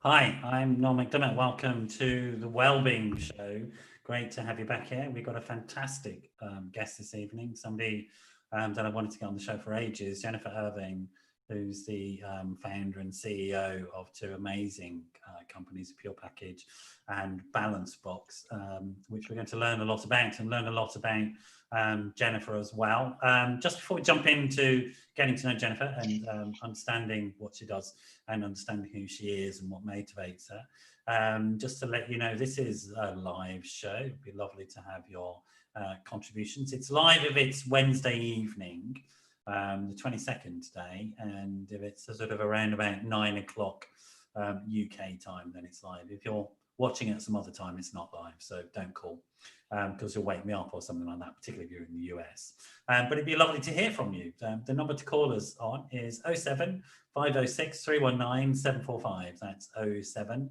Hi, I'm Noel McDermott. Welcome to the Wellbeing Show. Great to have you back here. We've got a fantastic guest this evening, somebody that I wanted to get on the show for ages, Jennifer Irvine, who's the founder and CEO of two amazing companies, Pure Package and Balance Box, which we're going to learn a lot about and learn a lot about Jennifer as well. Just before we jump into getting to know Jennifer and understanding what she does and understanding who she is and what motivates her, just to let you know, this is a live show. It'd be lovely to have your contributions. It's live if it's Wednesday evening, the 22nd today, and if it's sort of around about 9 o'clock UK time, then it's live. If you're watching it some other time, it's not live, so don't call because you'll wake me up or something like that, particularly if you're in the US. But it'd be lovely to hear from you. The number to call us on is 07 506 319 745. That's 07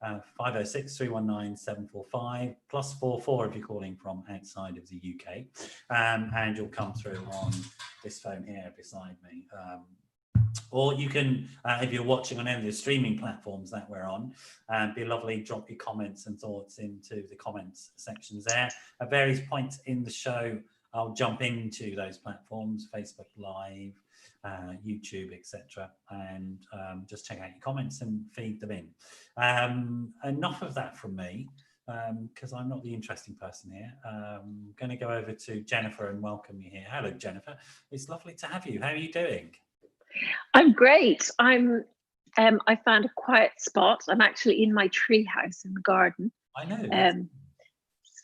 506 319 745 +44 if you're calling from outside of the UK. And you'll come through on this phone here beside me. Or you can, if you're watching on any of the streaming platforms that we're on, be lovely, drop your comments and thoughts into the comments sections there. At various points in the show, I'll jump into those platforms, Facebook Live, YouTube, etc., and just check out your comments and feed them in. Enough of that from me, because I'm not the interesting person here. I'm going to go over to Jennifer and welcome you here. Hello, Jennifer. It's lovely to have you. How are you doing? I'm great. I found a quiet spot. I'm actually in my tree house in the garden. I know.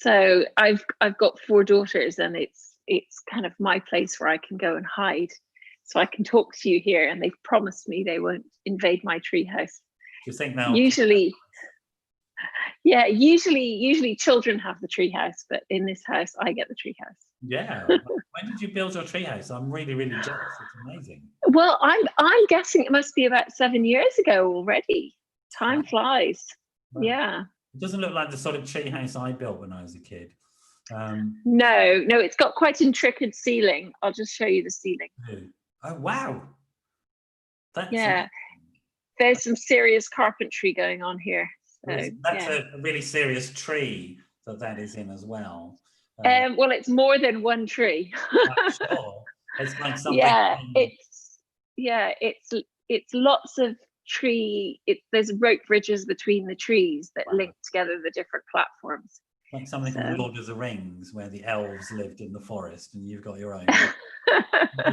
So I've got 4 daughters, and it's kind of my place where I can go and hide. So I can talk to you here, and they've promised me they won't invade my tree house. Do you think now? Usually children have the tree house, but in this house I get the tree house. Yeah. When did you build your tree house? I'm really, really jealous. It's amazing. Well, I'm guessing it must be about 7 years ago already. Time flies. Wow. Yeah. It doesn't look like the sort of tree house I built when I was a kid. No, it's got quite intricate ceiling. I'll just show you the ceiling. Oh, wow. That's amazing. There's some serious carpentry going on here. So, that's a really serious tree that is in as well. Well, it's more than one tree. Sure. It's like something. It's lots of tree. There's rope bridges between the trees that link together the different platforms. Like something from Lord of the Rings, where the elves lived in the forest, and you've got your own.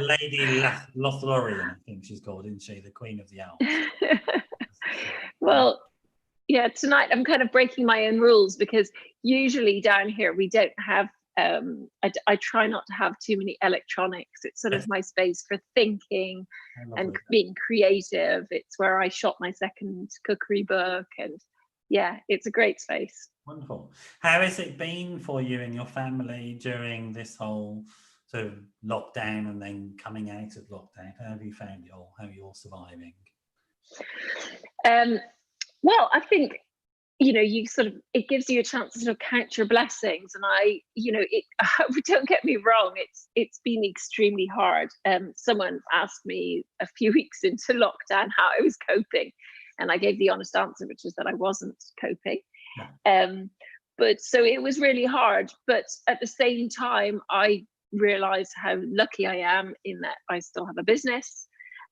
Lady Lothlorien, I think she's called, isn't she? The Queen of the Elves. Well, yeah, tonight I'm kind of breaking my own rules, because usually down here we don't have, I try not to have too many electronics. It's sort of my space for thinking and being creative. It's where I shot my second cookery book, and yeah, it's a great space. Wonderful. How has it been for you and your family during this whole sort of lockdown and then coming out of lockdown? How have you found it all? How are you all surviving? Well, I think, it gives you a chance to sort of count your blessings. And don't get me wrong, it's been extremely hard. Someone asked me a few weeks into lockdown how I was coping, and I gave the honest answer, which is that I wasn't coping. Yeah. But so it was really hard. But at the same time, I realized how lucky I am in that I still have a business.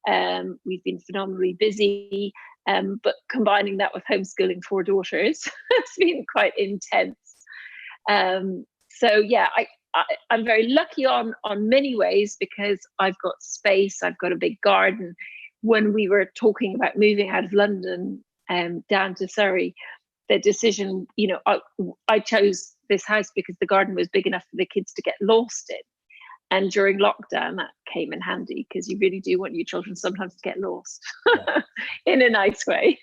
We've been phenomenally busy. But combining that with homeschooling 4 daughters, it's been quite intense. So yeah, I'm very lucky on many ways, because I've got space, I've got a big garden. When we were talking about moving out of London down to Surrey, the decision, I chose this house because the garden was big enough for the kids to get lost in. And during lockdown, that came in handy, because you really do want your children sometimes to get lost in a nice way.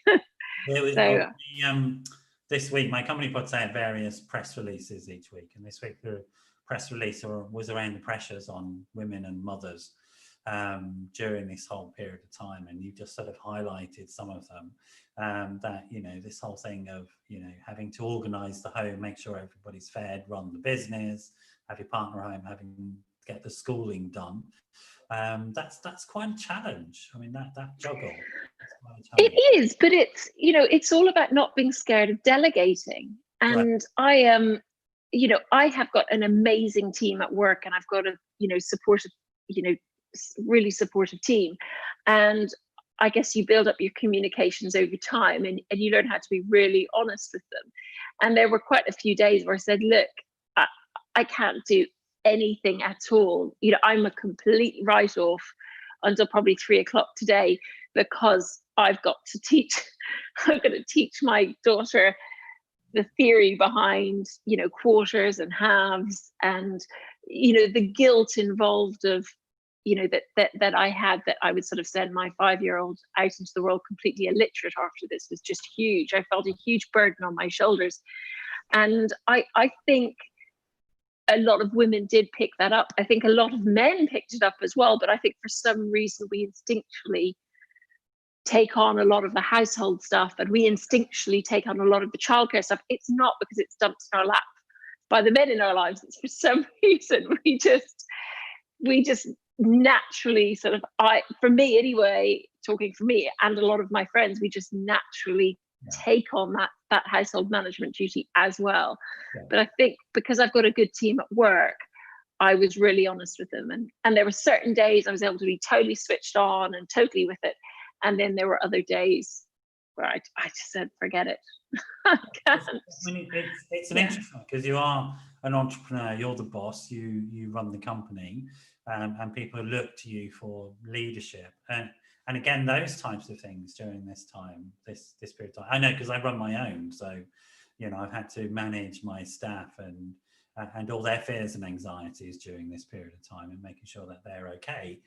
This week, my company puts out various press releases each week. And this week, the press release was around the pressures on women and mothers during this whole period of time. And you just sort of highlighted some of them, that, this whole thing of, having to organise the home, make sure everybody's fed, run the business, have your partner home, having get the schooling done. That's quite a challenge. I mean, that juggle. It is, but it's, you know, it's all about not being scared of delegating. And right. You know, I have got an amazing team at work, and I've got a, you know, supportive, you know, really supportive team. And I guess you build up your communications over time, and you learn how to be really honest with them. And there were quite a few days where I said, look, I can't do anything at all. You know, I'm a complete write-off until probably 3 o'clock today, because I've got to teach, I'm going to teach my daughter the theory behind, you know, quarters and halves, and, you know, the guilt involved of, you know, that I had, that I would sort of send my 5-year-old out into the world completely illiterate after this, was just huge. I felt a huge burden on my shoulders. And I think a lot of women did pick that up. I think a lot of men picked it up as well, but I think for some reason we instinctually take on a lot of the household stuff, and we instinctually take on a lot of the childcare stuff. It's not because it's dumped in our lap by the men in our lives. It's for some reason we just naturally sort of, for me anyway, talking for me and a lot of my friends, we just naturally take on that household management duty as well. But I think because I've got a good team at work, I was really honest with them, and there were certain days I was able to be totally switched on and totally with it, and then there were other days where I just said, forget it. I can't. I mean, it's an interesting, because you are an entrepreneur, you're the boss, you run the company, and people look to you for leadership, and again, those types of things during this time, this period of time. I know, because I run my own, so, you know, I've had to manage my staff and all their fears and anxieties during this period of time, and making sure that they're okay,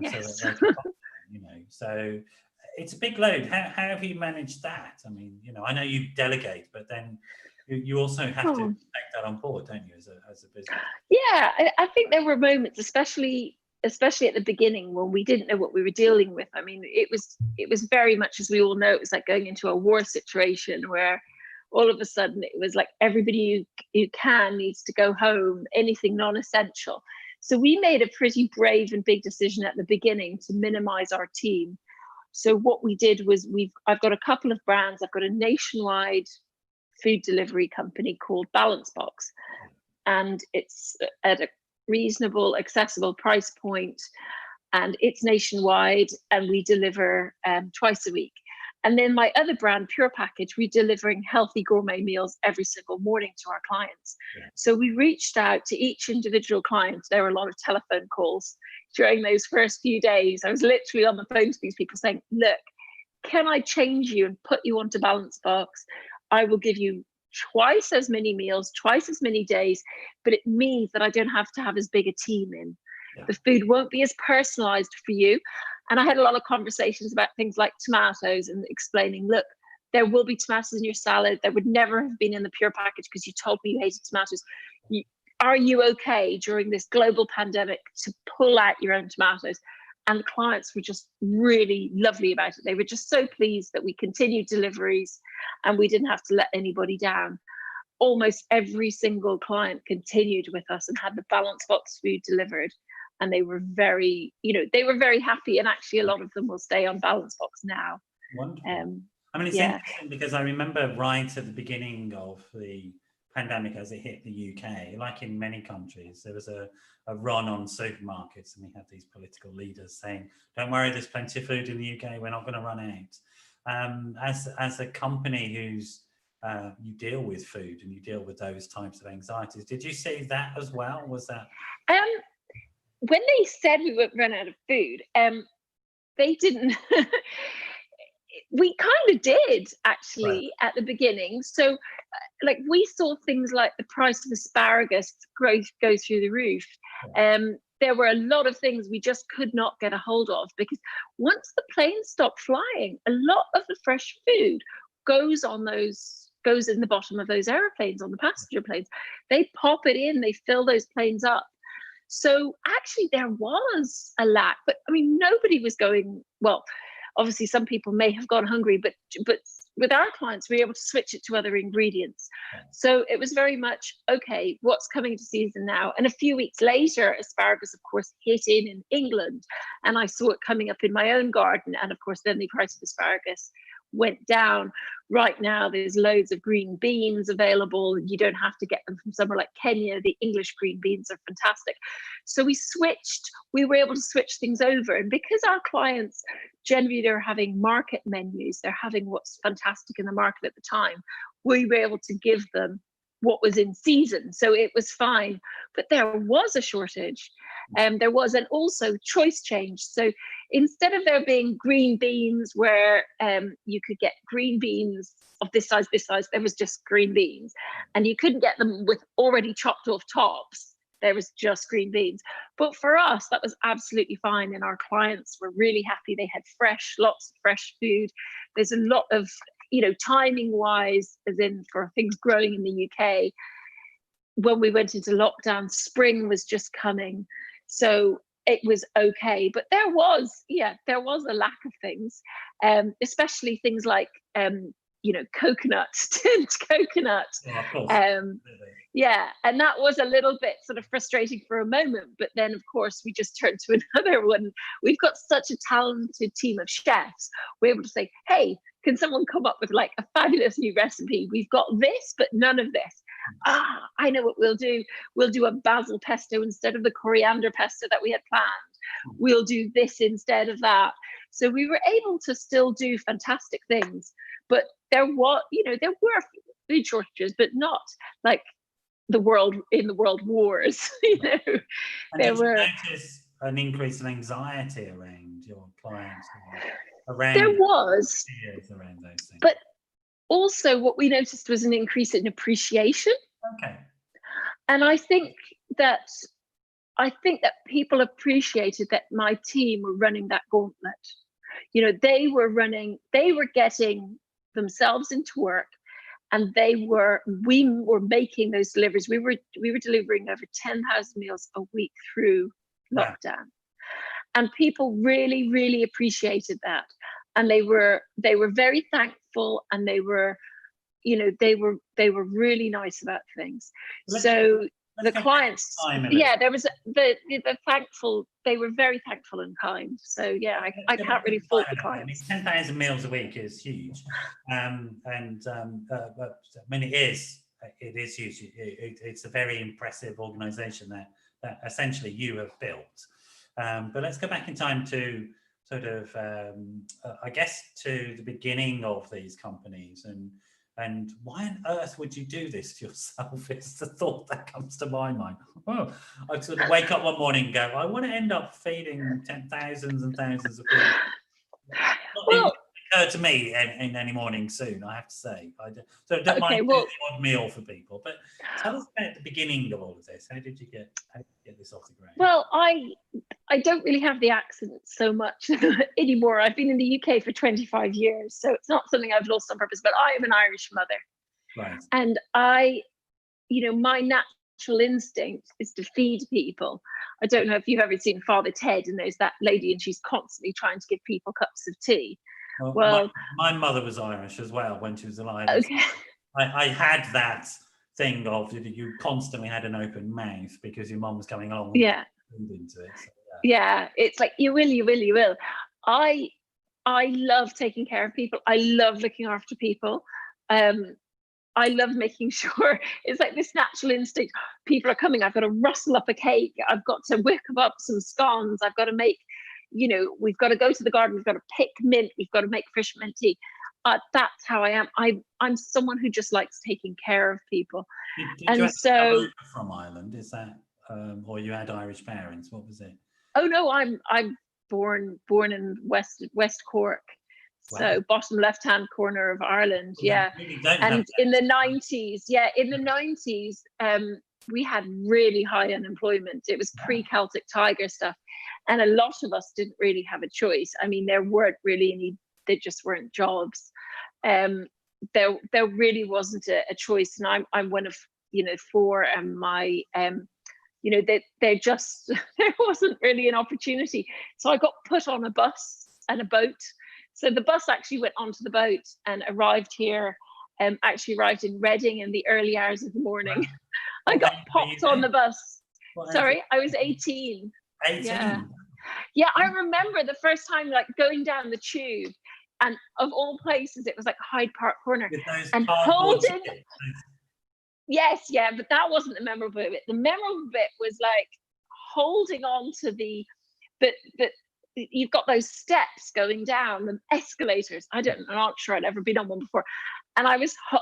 Yes. so that they can, you know, so it's a big load. How have you managed that? I mean, you know, I know you delegate, but then you also have to take that on board, don't you, as a business? Yeah, I think there were moments, especially at the beginning, when we didn't know what we were dealing with. I mean, it was very much, as we all know, it was like going into a war situation, where all of a sudden it was like everybody you can needs to go home, anything non-essential. So we made a pretty brave and big decision at the beginning to minimize our team. So what we did was, I've got a couple of brands. I've got a nationwide food delivery company called Balance Box, and it's at a reasonable, accessible price point, and it's nationwide, and we deliver twice a week. And then my other brand, Pure Package, we're delivering healthy gourmet meals every single morning to our clients. So we reached out to each individual client. There were a lot of telephone calls during those first few days. I was literally on the phone to these people saying, look, can I change you and put you onto Balance Box? I will give you twice as many meals, twice as many days, but it means that I don't have to have as big a team in. The food won't be as personalized for you. And I had a lot of conversations about things like tomatoes, and explaining, look, there will be tomatoes in your salad. There would never have been in the Pure Package because you told me you hated tomatoes. Are you okay during this global pandemic to pull out your own tomatoes? And the clients were just really lovely about it. They were just so pleased that we continued deliveries and we didn't have to let anybody down. Almost every single client continued with us and had the Balance Box food delivered. And they were very, they were very happy. And actually, a lot of them will stay on Balance Box now. Wonderful. I mean, it's interesting because I remember right at the beginning of the pandemic, as it hit the UK, like in many countries, there was a run on supermarkets, and we had these political leaders saying, don't worry, there's plenty of food in the UK, we're not going to run out. As a company who's you deal with food and you deal with those types of anxieties, did you see that as well? Was that when they said we would run out of food, they didn't we kind of did actually at the beginning. So like we saw things like the price of asparagus go through the roof. There were a lot of things we just could not get a hold of, because once the planes stopped flying, a lot of the fresh food goes in the bottom of those airplanes, on the passenger planes. They pop it in, they fill those planes up. So actually there was a lack, but I mean, nobody was going, well, obviously some people may have gone hungry, but with our clients, we were able to switch it to other ingredients. So it was very much, okay, what's coming to season now? And a few weeks later, asparagus, of course, hit in England, and I saw it coming up in my own garden. And of course, then the price of asparagus went down. Right now, there's loads of green beans available. You don't have to get them from somewhere like Kenya. The English green beans are fantastic. So we were able to switch things over. And because our clients, generally, they're having market menus, they're having what's fantastic in the market at the time, we were able to give them what was in season. So it was fine. But there was a shortage. There was, and also choice change. So instead of there being green beans where you could get green beans of this size, there was just green beans. And you couldn't get them with already chopped off tops. There was just green beans. But for us, that was absolutely fine. And our clients were really happy. They had lots of fresh food. There's a lot of, timing wise, as in for things growing in the UK, when we went into lockdown, spring was just coming. So it was okay. But there was a lack of things, especially things like, coconut, tinned coconut. Yeah, of course. Yeah, and that was a little bit sort of frustrating for a moment, but then of course we just turned to another one. We've got such a talented team of chefs. We're able to say, hey, can someone come up with like a fabulous new recipe? We've got this, but none of this. I know what we'll do. We'll do a basil pesto instead of the coriander pesto that we had planned. We'll do this instead of that. So we were able to still do fantastic things, but there were food shortages, but not like the world wars. And there did were. you notice an increase in anxiety around your clients, around There was, fears around those things? but also what we noticed was an increase in appreciation. Okay. And I think that people appreciated that my team were running that gauntlet. They were getting themselves into work, and we were making those deliveries. We were delivering over 10,000 meals a week through lockdown. And people really, really appreciated that. And they were very thankful, and they were really nice about things. So the clients, there was the thankful, they were very thankful and kind. So yeah, I can't really fault the clients. 10,000 meals a week is huge. But I mean, it is huge. It's a very impressive organization that essentially you have built. But let's go back in time to sort of, I guess, to the beginning of these companies, and why on earth would you do this to yourself? It's the thought that comes to my mind. Oh, I sort of wake up one morning and go, I want to end up feeding thousands and thousands of people. Not occur to me in any morning soon, I have to say. So don't mind doing the odd meal for people. But tell us about the beginning of all of this. How did you get this off the ground? Well, I don't really have the accent so much anymore. I've been in the UK for 25 years, so it's not something I've lost on purpose, but I am an Irish mother. Right. And my natural instinct is to feed people. I don't know if you've ever seen Father Ted, and there's that lady and she's constantly trying to give people cups of tea. Well, my mother was Irish as well when she was alive. Okay. I had that thing of you constantly had an open mouth because your mum was coming along and food into it. So, yeah, it's like you will. I love taking care of people. I love looking after people. I love making sure it's like this natural instinct. People are coming. I've got to rustle up a cake. I've got to whip up some scones. I've got to make, we've got to go to the garden. We've got to pick mint. We've got to make fisherman tea. That's how I am. I'm someone who just likes taking care of people. Did you come over from Ireland? Is that, or you had Irish parents? What was it? Oh no, I'm born in West Cork. Wow. So bottom left-hand corner of Ireland, Really and in the 90s, we had really high unemployment. It was pre-Celtic Tiger stuff, and a lot of us didn't really have a choice. I mean, there weren't really any; there just weren't jobs. There really wasn't a choice, and I'm one of four, and my there wasn't really an opportunity. So I got put on a bus and a boat. So the bus actually went onto the boat and arrived here, actually arrived in Reading in the early hours of the morning. Wow. I got popped on the bus. Sorry, I was 18. 18? Yeah. Yeah, I remember the first time like going down the tube, and of all places, it was like Hyde Park Corner. With those And cardboard holding, tickets. yes, yeah, but that wasn't the memorable bit. The memorable bit was like holding on to but you've got those steps going down, the escalators. I'm not sure I'd ever been on one before. And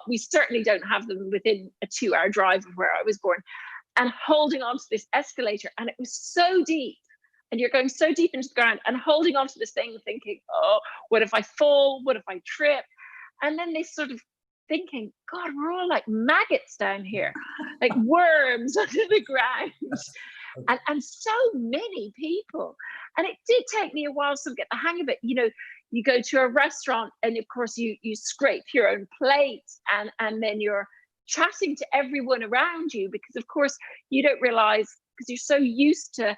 we certainly don't have them within a 2-hour drive of where I was born. And holding on to this escalator, and it was so deep, and you're going so deep into the ground, and holding on to this thing, thinking, oh, what if I fall? What if I trip? And then this sort of thinking, God, we're all like maggots down here, like worms under the ground. And so many people. And it did take me a while to get the hang of it. You know, you go to a restaurant, and of course you scrape your own plate, and then you're chatting to everyone around you, because of course you don't realize, because you're so used to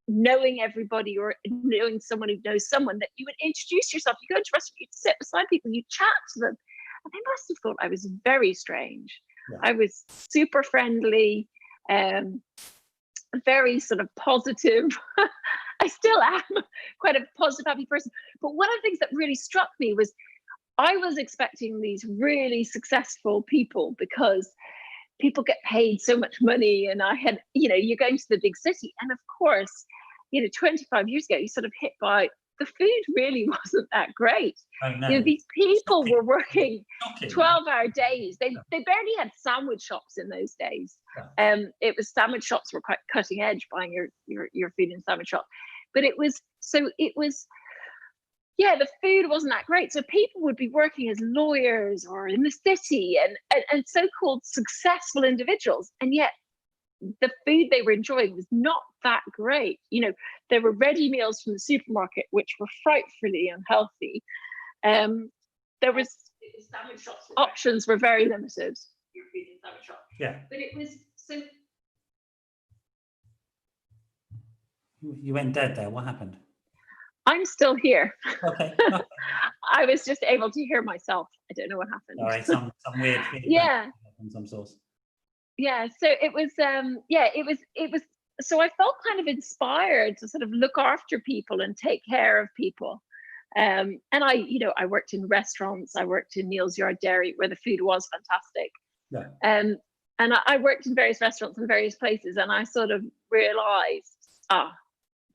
knowing everybody or knowing someone who knows someone, that you would introduce yourself. You go into a restaurant, you sit beside people, you chat to them, and they must have thought I was very strange. Yeah. I was super friendly, very sort of positive. I still am quite a positive, happy person. But one of the things that really struck me was I was expecting these really successful people, because people get paid so much money, and I had, you're going to the big city, and of course, 25 years ago, you sort of hit by the food really wasn't that great. Oh, no. These people were working 12-hour days. They barely had sandwich shops in those days. It was sandwich shops were quite cutting edge, buying your food in sandwich shop. But the food wasn't that great. So people would be working as lawyers or in the city, and so-called successful individuals. And yet the food they were enjoying was not that great. There were ready meals from the supermarket, which were frightfully unhealthy. There was options were very limited. Yeah. But it was so. You went dead there. What happened? I'm still here. Okay. I was just able to hear myself. I don't know what happened. All right, some weird feedback. Yeah. From some source. Yeah. So it was. It was. So I felt kind of inspired to sort of look after people and take care of people. And I worked in restaurants. I worked in Neal's Yard Dairy, where the food was fantastic. Yeah. And I worked in various restaurants in various places, and I sort of realized,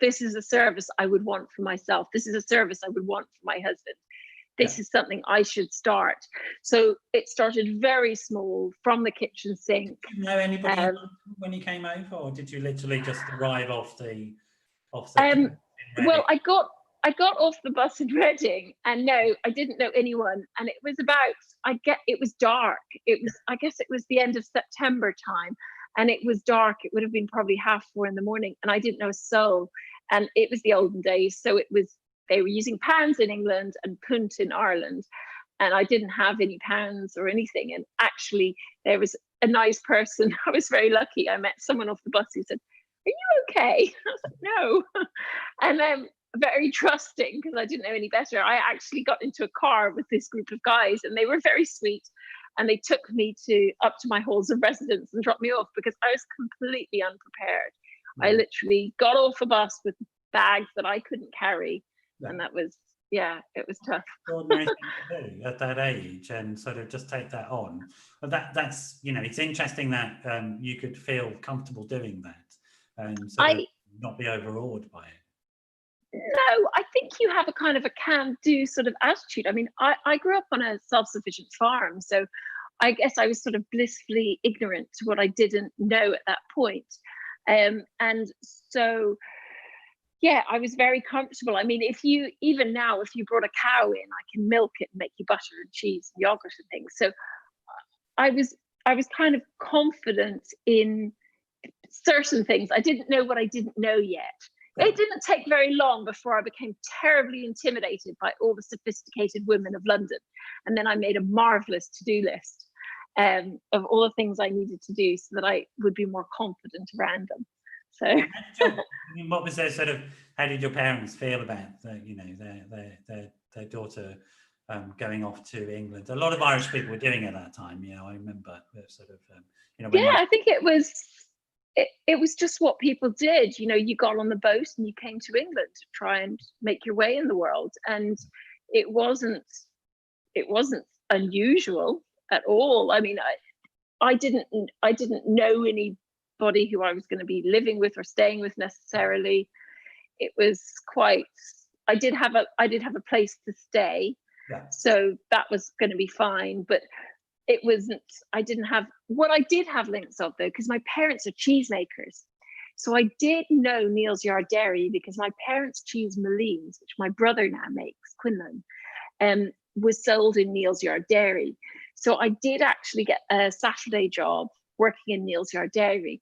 this is a service I would want for myself. This is a service I would want for my husband. This is something I should start. So it started very small, from the kitchen sink. Did you know anybody when you came over, or did you literally just arrive off the well, I got off the bus in Reading, and no, I didn't know anyone. And it was it was dark. I guess it was the end of September time, and it was dark. It would have been probably 4:30 in the morning, and I didn't know a soul. And it was the olden days, so they were using pounds in England and punt in Ireland, and I didn't have any pounds or anything. And actually, there was a nice person. I was very lucky. I met someone off the bus who said, "Are you okay?" I was like, "No," and very trusting, because I didn't know any better. I actually got into a car with this group of guys, and they were very sweet, and they took me up to my halls of residence and dropped me off, because I was completely unprepared. I literally got off a bus with bags that I couldn't carry, and that was, it was tough. Ordinary thing to do at that age, and sort of just take that on. But that's it's interesting that you could feel comfortable doing that, and not be overawed by it. No, I think you have a kind of a can-do sort of attitude. I mean, I grew up on a self-sufficient farm, so I guess I was sort of blissfully ignorant to what I didn't know at that point. And so, I was very comfortable. I mean, even now, if you brought a cow in, I can milk it and make you butter and cheese and yogurt and things. So I was kind of confident in certain things. I didn't know what I didn't know yet. It didn't take very long before I became terribly intimidated by all the sophisticated women of London. And then I made a marvelous to-do list of all the things I needed to do, so that I would be more confident around them. So what was their sort of, how did your parents feel about the their daughter going off to England. A lot of Irish people were doing it at that time. You know, I remember sort of, you know, when I think it was just what people did. You know, you got on the boat and you came to England to try and make your way in the world, and it wasn't unusual at all. I mean, I didn't know anybody who I was going to be living with or staying with necessarily. It was quite. I did have a place to stay, so that was going to be fine. But it wasn't. I didn't have what I did have links of though, because my parents are cheesemakers. So I did know Neal's Yard Dairy because my parents' cheese Malines, which my brother now makes, Quinlan, was sold in Neal's Yard Dairy. So I did actually get a Saturday job working in Neal's Yard Dairy.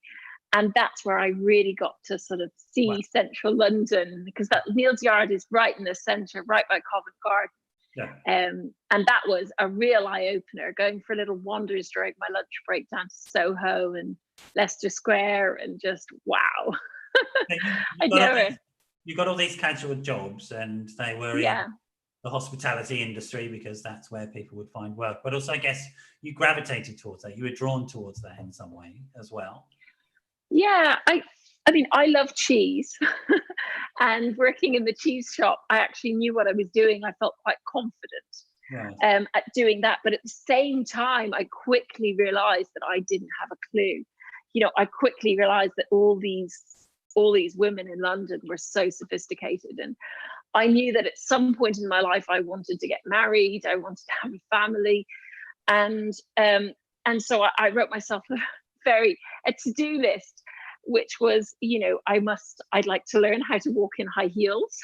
And that's where I really got to sort of see central London, because that Neal's Yard is right in the centre, right by Covent Garden. And that was a real eye-opener, going for little wanders during my lunch break down to Soho and Leicester Square, and just wow. You got all these casual jobs, and they were in the hospitality industry because that's where people would find work. But also, I guess you gravitated towards that. You were drawn towards that in some way as well. Yeah, I mean, I love cheese. And working in the cheese shop, I actually knew what I was doing. I felt quite confident at doing that. But at the same time, I quickly realized that I didn't have a clue. You know, I quickly realized that all these women in London were so sophisticated. And I knew that at some point in my life, I wanted to get married. I wanted to have a family. And so I wrote myself a to-do list, which was, you know, I'd like to learn how to walk in high heels.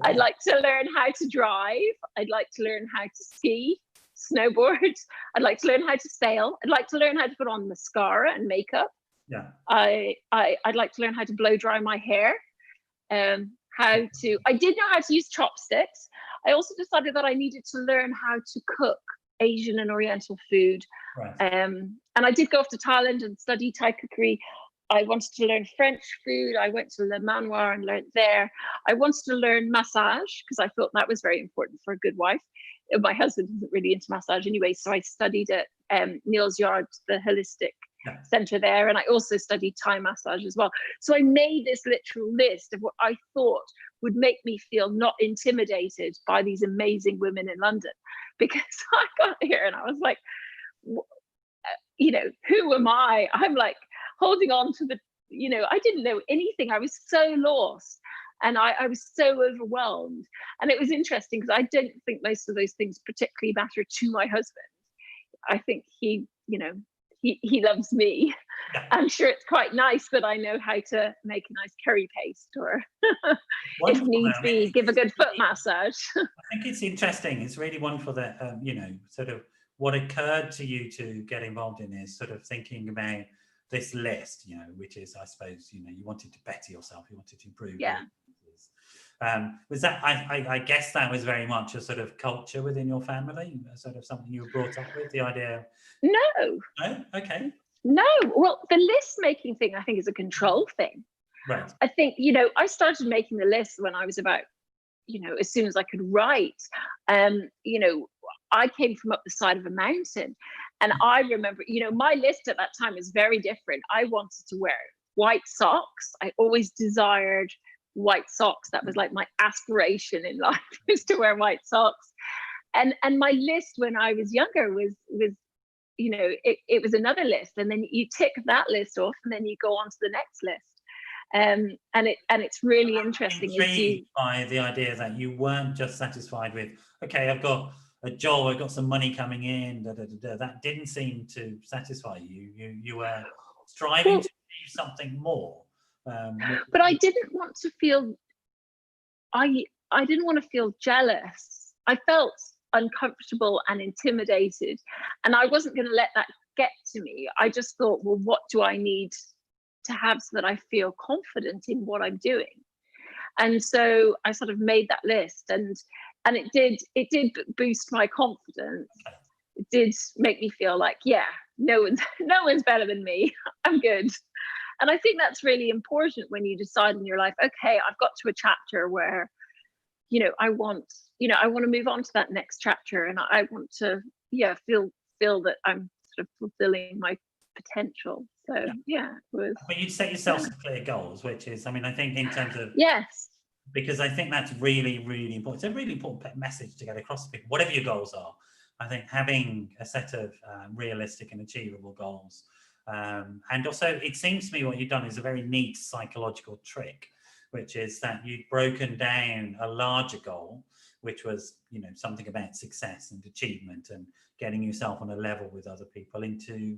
I'd like to learn how to drive. I'd like to learn how to ski, snowboard. I'd like to learn how to sail. I'd like to learn how to put on mascara and makeup. I'd like to learn how to blow dry my hair. I did know how to use chopsticks. I also decided that I needed to learn how to cook Asian and Oriental food. And I did go off to Thailand and study Thai cookery. I wanted to learn French food. I went to Le Manoir and learned there. I wanted to learn massage because I thought that was very important for a good wife. My husband isn't really into massage anyway, so I studied at Neal's Yard, the holistic centre there, and I also studied Thai massage as well. So I made this literal list of what I thought would make me feel not intimidated by these amazing women in London, because I got here and I was like, you know, who am I? I'm like holding on to I didn't know anything. I was so lost and I was so overwhelmed. And it was interesting because I don't think most of those things particularly matter to my husband. I think he loves me. I'm sure it's quite nice that I know how to make a nice curry paste, or if needs be, give a good foot massage. I think it's interesting. It's really wonderful that, sort of what occurred to you to get involved in is sort of thinking about this list, which is, I suppose, you wanted to better yourself, you wanted to improve. Was that, I guess that was very much a sort of culture within your family, sort of something you were brought up with, the idea? No. No? Okay. No. Well, the list making thing, I think, is a control thing. Right. I think, I started making the list when I was about, as soon as I could write. I came from up the side of a mountain, and I remember, my list at that time was very different. I wanted to wear white socks. I always desired white socks. That was like my aspiration in life, was to wear white socks. And my list when I was younger was it was another list, and then you tick that list off, and then you go on to the next list. And it's really interesting. Intrigued by the idea that you weren't just satisfied with, okay, I've got a job, I've got some money coming in, that didn't seem to satisfy you. You were striving to achieve something more. But I didn't want to feel, I didn't want to feel jealous. I felt uncomfortable and intimidated, and I wasn't going to let that get to me. I just thought, well, what do I need to have so that I feel confident in what I'm doing? And so I sort of made that list, and it did boost my confidence. It did make me feel like, yeah, no one's better than me. I'm good. And I think that's really important when you decide in your life, okay, I've got to a chapter where, I want, I want to move on to that next chapter, and I want to, feel that I'm sort of fulfilling my potential. So it was. But you set yourself some clear goals, which is, I mean, I think in terms of because I think that's really, really important. It's a really important message to get across to people, whatever your goals are. I think having a set of realistic and achievable goals. And also, it seems to me what you've done is a very neat psychological trick, which is that you've broken down a larger goal, which was, something about success and achievement and getting yourself on a level with other people, into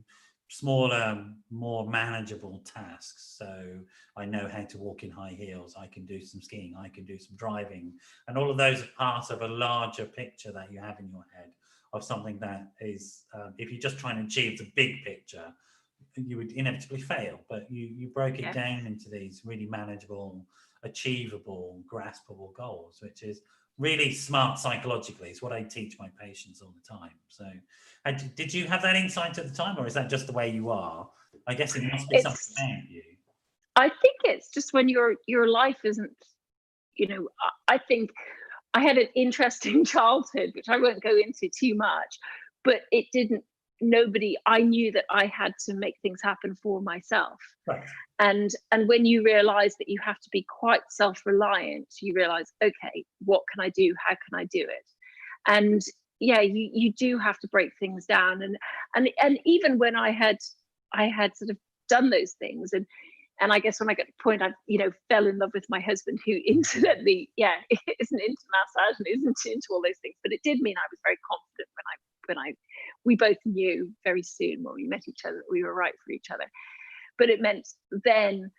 smaller, more manageable tasks. So I know how to walk in high heels, I can do some skiing, I can do some driving, and all of those are part of a larger picture that you have in your head of something that is, if you're just trying to achieve the big picture, you would inevitably fail. But you broke it down into these really manageable, achievable, graspable goals, which is really smart psychologically. It's what I teach my patients all the time. So did you have that insight at the time, or is that just the way you are? I guess it must be something about you. I think it's just when your life isn't, I think I had an interesting childhood, which I won't go into too much, but I knew that I had to make things happen for myself. Right. And when you realize that you have to be quite self-reliant, you realize, okay, what can I do? How can I do it? And you do have to break things down. And even when I had sort of done those things, and I guess when I got to the point, I fell in love with my husband, who incidentally, isn't into massage and isn't into all those things, but it did mean I was very confident we both knew very soon when we met each other that we were right for each other. But it meant then,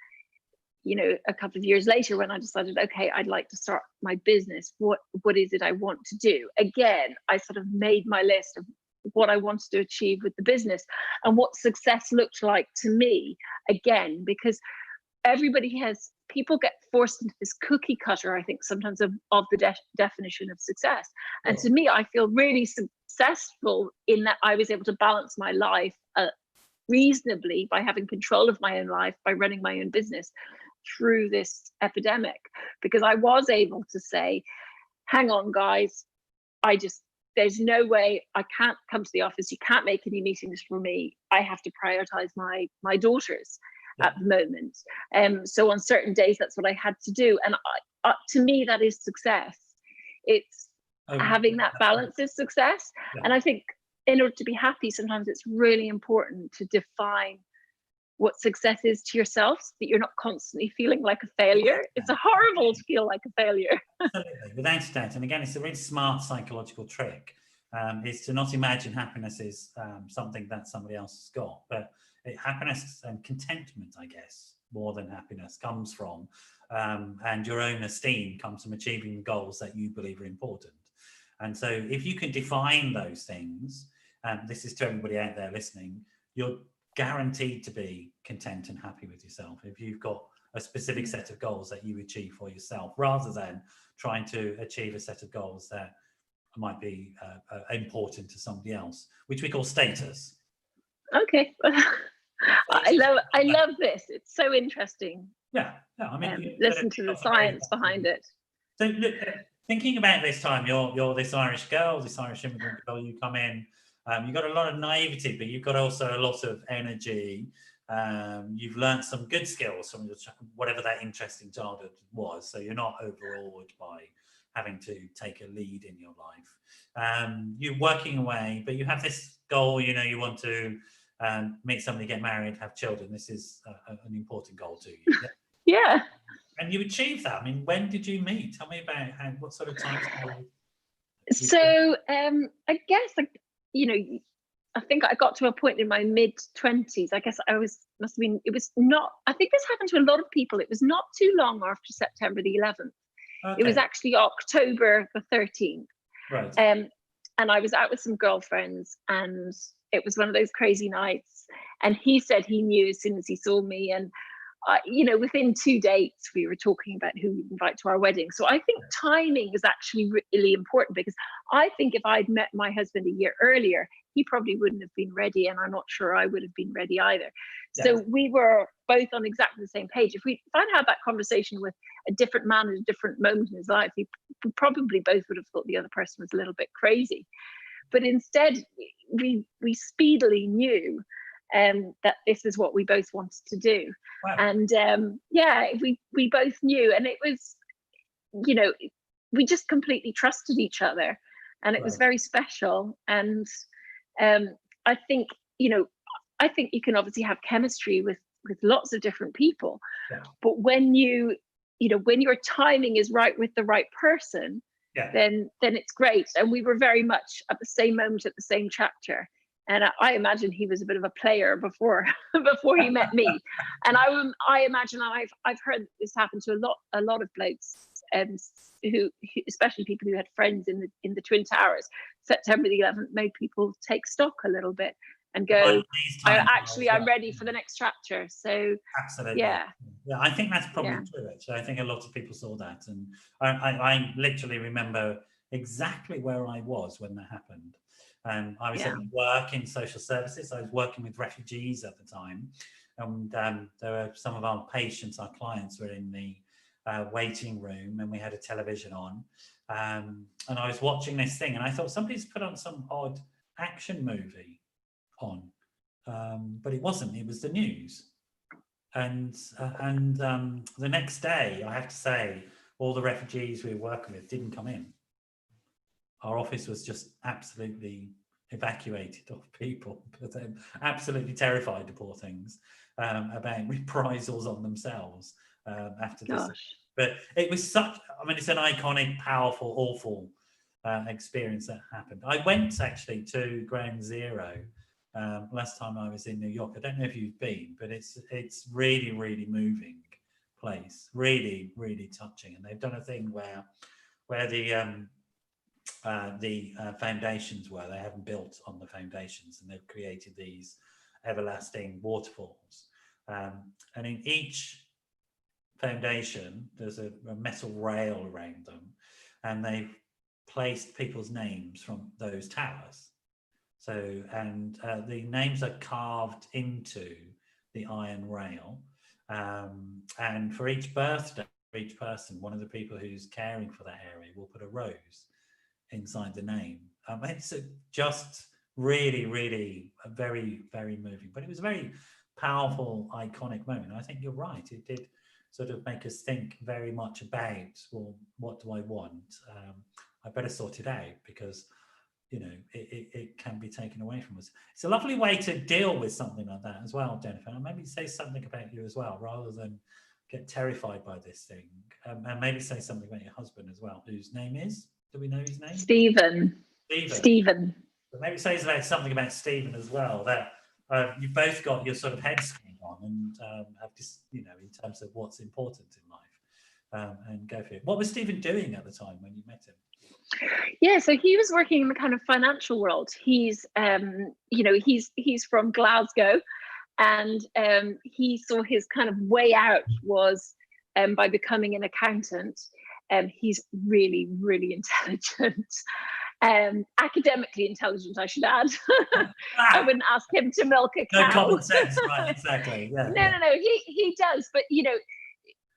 a couple of years later, when I decided, okay, I'd like to start my business, what is it I want to do? Again, I sort of made my list of what I wanted to achieve with the business and what success looked like to me, again, because people get forced into this cookie cutter, I think, sometimes of the definition of success. And to me, I feel really successful in that I was able to balance my life reasonably by having control of my own life, by running my own business through this epidemic, because I was able to say, hang on, guys, there's no way, I can't come to the office, you can't make any meetings for me, I have to prioritize my daughters at the moment. So on certain days, that's what I had to do. And to me, that is success. It's having that balance is success. And I think in order to be happy, sometimes it's really important to define what success is to yourself, so that you're not constantly feeling like a failure. It's horrible to feel like a failure. Absolutely, without doubt. And again, it's a really smart psychological trick, is to not imagine happiness is something that somebody else has got, but happiness and contentment, I guess, more than happiness, comes from, and your own esteem comes from achieving goals that you believe are important. And so if you can define those things, this is to everybody out there listening, you're guaranteed to be content and happy with yourself if you've got a specific set of goals that you achieve for yourself, rather than trying to achieve a set of goals that might be important to somebody else, which we call status. Okay. I love this. It's so interesting. Yeah. I mean, listen to the science behind it. So look, thinking about this time, you're this Irish girl, this Irish immigrant girl, you come in, you've got a lot of naivety, but you've got also a lot of energy. You've learned some good skills from whatever that interesting childhood was. So you're not overawed by having to take a lead in your life. You're working away, but you have this goal, you want to meet somebody, get married, have children. This is an important goal to you. Yeah. And you achieved that. I mean, when did you meet? Tell me about what sort of time scale. So I guess, I think I got to a point in my mid-20s. I guess it was not, I think this happened to a lot of people. It was not too long after September the 11th. Okay. It was actually October the 13th. Right. And I was out with some girlfriends, and it was one of those crazy nights. And he said he knew as soon as he saw me. And within 2 dates, we were talking about who we'd invite to our wedding. So I think timing is actually really important, because I think if I'd met my husband a year earlier, he probably wouldn't have been ready, and I'm not sure I would have been ready either. Yeah. So we were both on exactly the same page. If I'd had that conversation with a different man at a different moment in his life, he probably both would have thought the other person was a little bit crazy. But instead, we speedily knew that this is what we both wanted to do. Wow. And we both knew, and it was, you know, we just completely trusted each other, and it was very special. And I think, you know, I think you can obviously have chemistry with lots of different people, but when when your timing is right with the right person, then it's great. And we were very much at the same moment, at the same chapter. And I imagine he was a bit of a player before he met me. And I imagine I've heard this happen to a lot of blokes, who especially people who had friends in the Twin Towers. September the 11th made people take stock a little bit and go, I'm ready for the next chapter. So absolutely, yeah, I think that's probably true. Actually, I think a lot of people saw that, and I literally remember exactly where I was when that happened. I was at work in social services. I was working with refugees at the time, and there were some of our patients, our clients, were in the waiting room, and we had a television on, and I was watching this thing, and I thought somebody's put on some odd action movie on, but it wasn't. It was the news, and the next day, I have to say, all the refugees we were working with didn't come in. Our office was just absolutely evacuated of people, because they're absolutely terrified, the poor things, about reprisals on themselves after this. But it was such, I mean, it's an iconic, powerful, awful experience that happened. I went actually to Ground Zero last time I was in New York. I don't know if you've been, but it's really, really moving place, really, really touching. And they've done a thing where the foundations were, they haven't built on the foundations, and they've created these everlasting waterfalls. And in each foundation, there's a metal rail around them, and they've placed people's names from those towers. So, and the names are carved into the iron rail. And for each birthday, for each person, one of the people who's caring for that area will put a rose inside the name. It's just really, really very, very moving. But it was a very powerful, iconic moment. I think you're right. It did sort of make us think very much about, well, what do I want? I better sort it out, because you know, it can be taken away from us. It's a lovely way to deal with something like that as well, Jennifer. And maybe say something about you as well, rather than get terrified by this thing. And maybe say something about your husband as well, whose name is, do we know his name? Stephen. But maybe say something about Stephen as well, that you've both got your sort of head screwed on, and have just, you know, in terms of what's important in life, and go for it. What was Stephen doing at the time when you met him? Yeah, so he was working in the kind of financial world. He's he's from Glasgow, and he saw his kind of way out was by becoming an accountant. He's really, really intelligent, academically intelligent, I should add. I wouldn't ask him to milk a cow. No common sense, right? Exactly. Yeah. No. He does, but you know,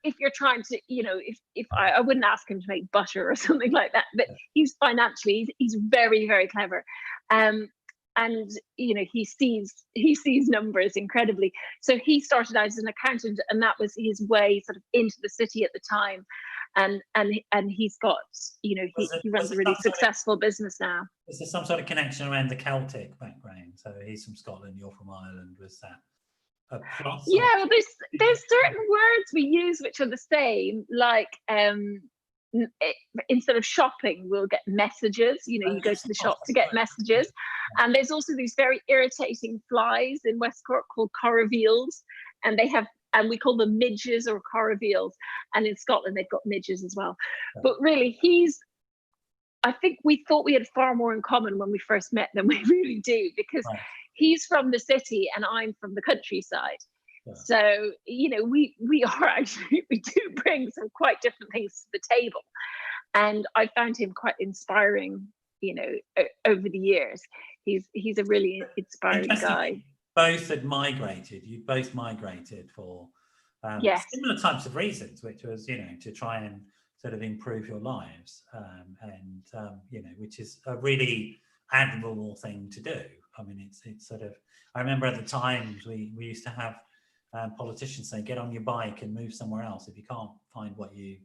if you're trying to, you know, if I wouldn't ask him to make butter or something like that, but he's financially, he's very, very clever. And you know, he sees numbers incredibly. So he started out as an accountant, and that was his way sort of into the city at the time. And he's got, you know, he runs a really successful business now. Is there some sort of connection around the Celtic background? So he's from Scotland, you're from Ireland. Was that a plus? Yeah, well, there's certain words we use which are the same, like instead of shopping, we'll get messages. You know, you go to the shop to get messages. And there's also these very irritating flies in West Cork called corriveals, and we call them midges or corriveals. And in Scotland, they've got midges as well. Yeah. But really, I think we thought we had far more in common when we first met than we really do, because he's from the city and I'm from the countryside. Yeah. So, you know, we do bring some quite different things to the table. And I found him quite inspiring, you know, over the years. He's a really inspiring guy. Both had migrated. You both migrated for Yes. Similar types of reasons, which was, to try and sort of improve your lives, which is a really admirable thing to do. I mean, it's sort of, I remember at the times we used to have politicians say, get on your bike and move somewhere else. If you can't find what you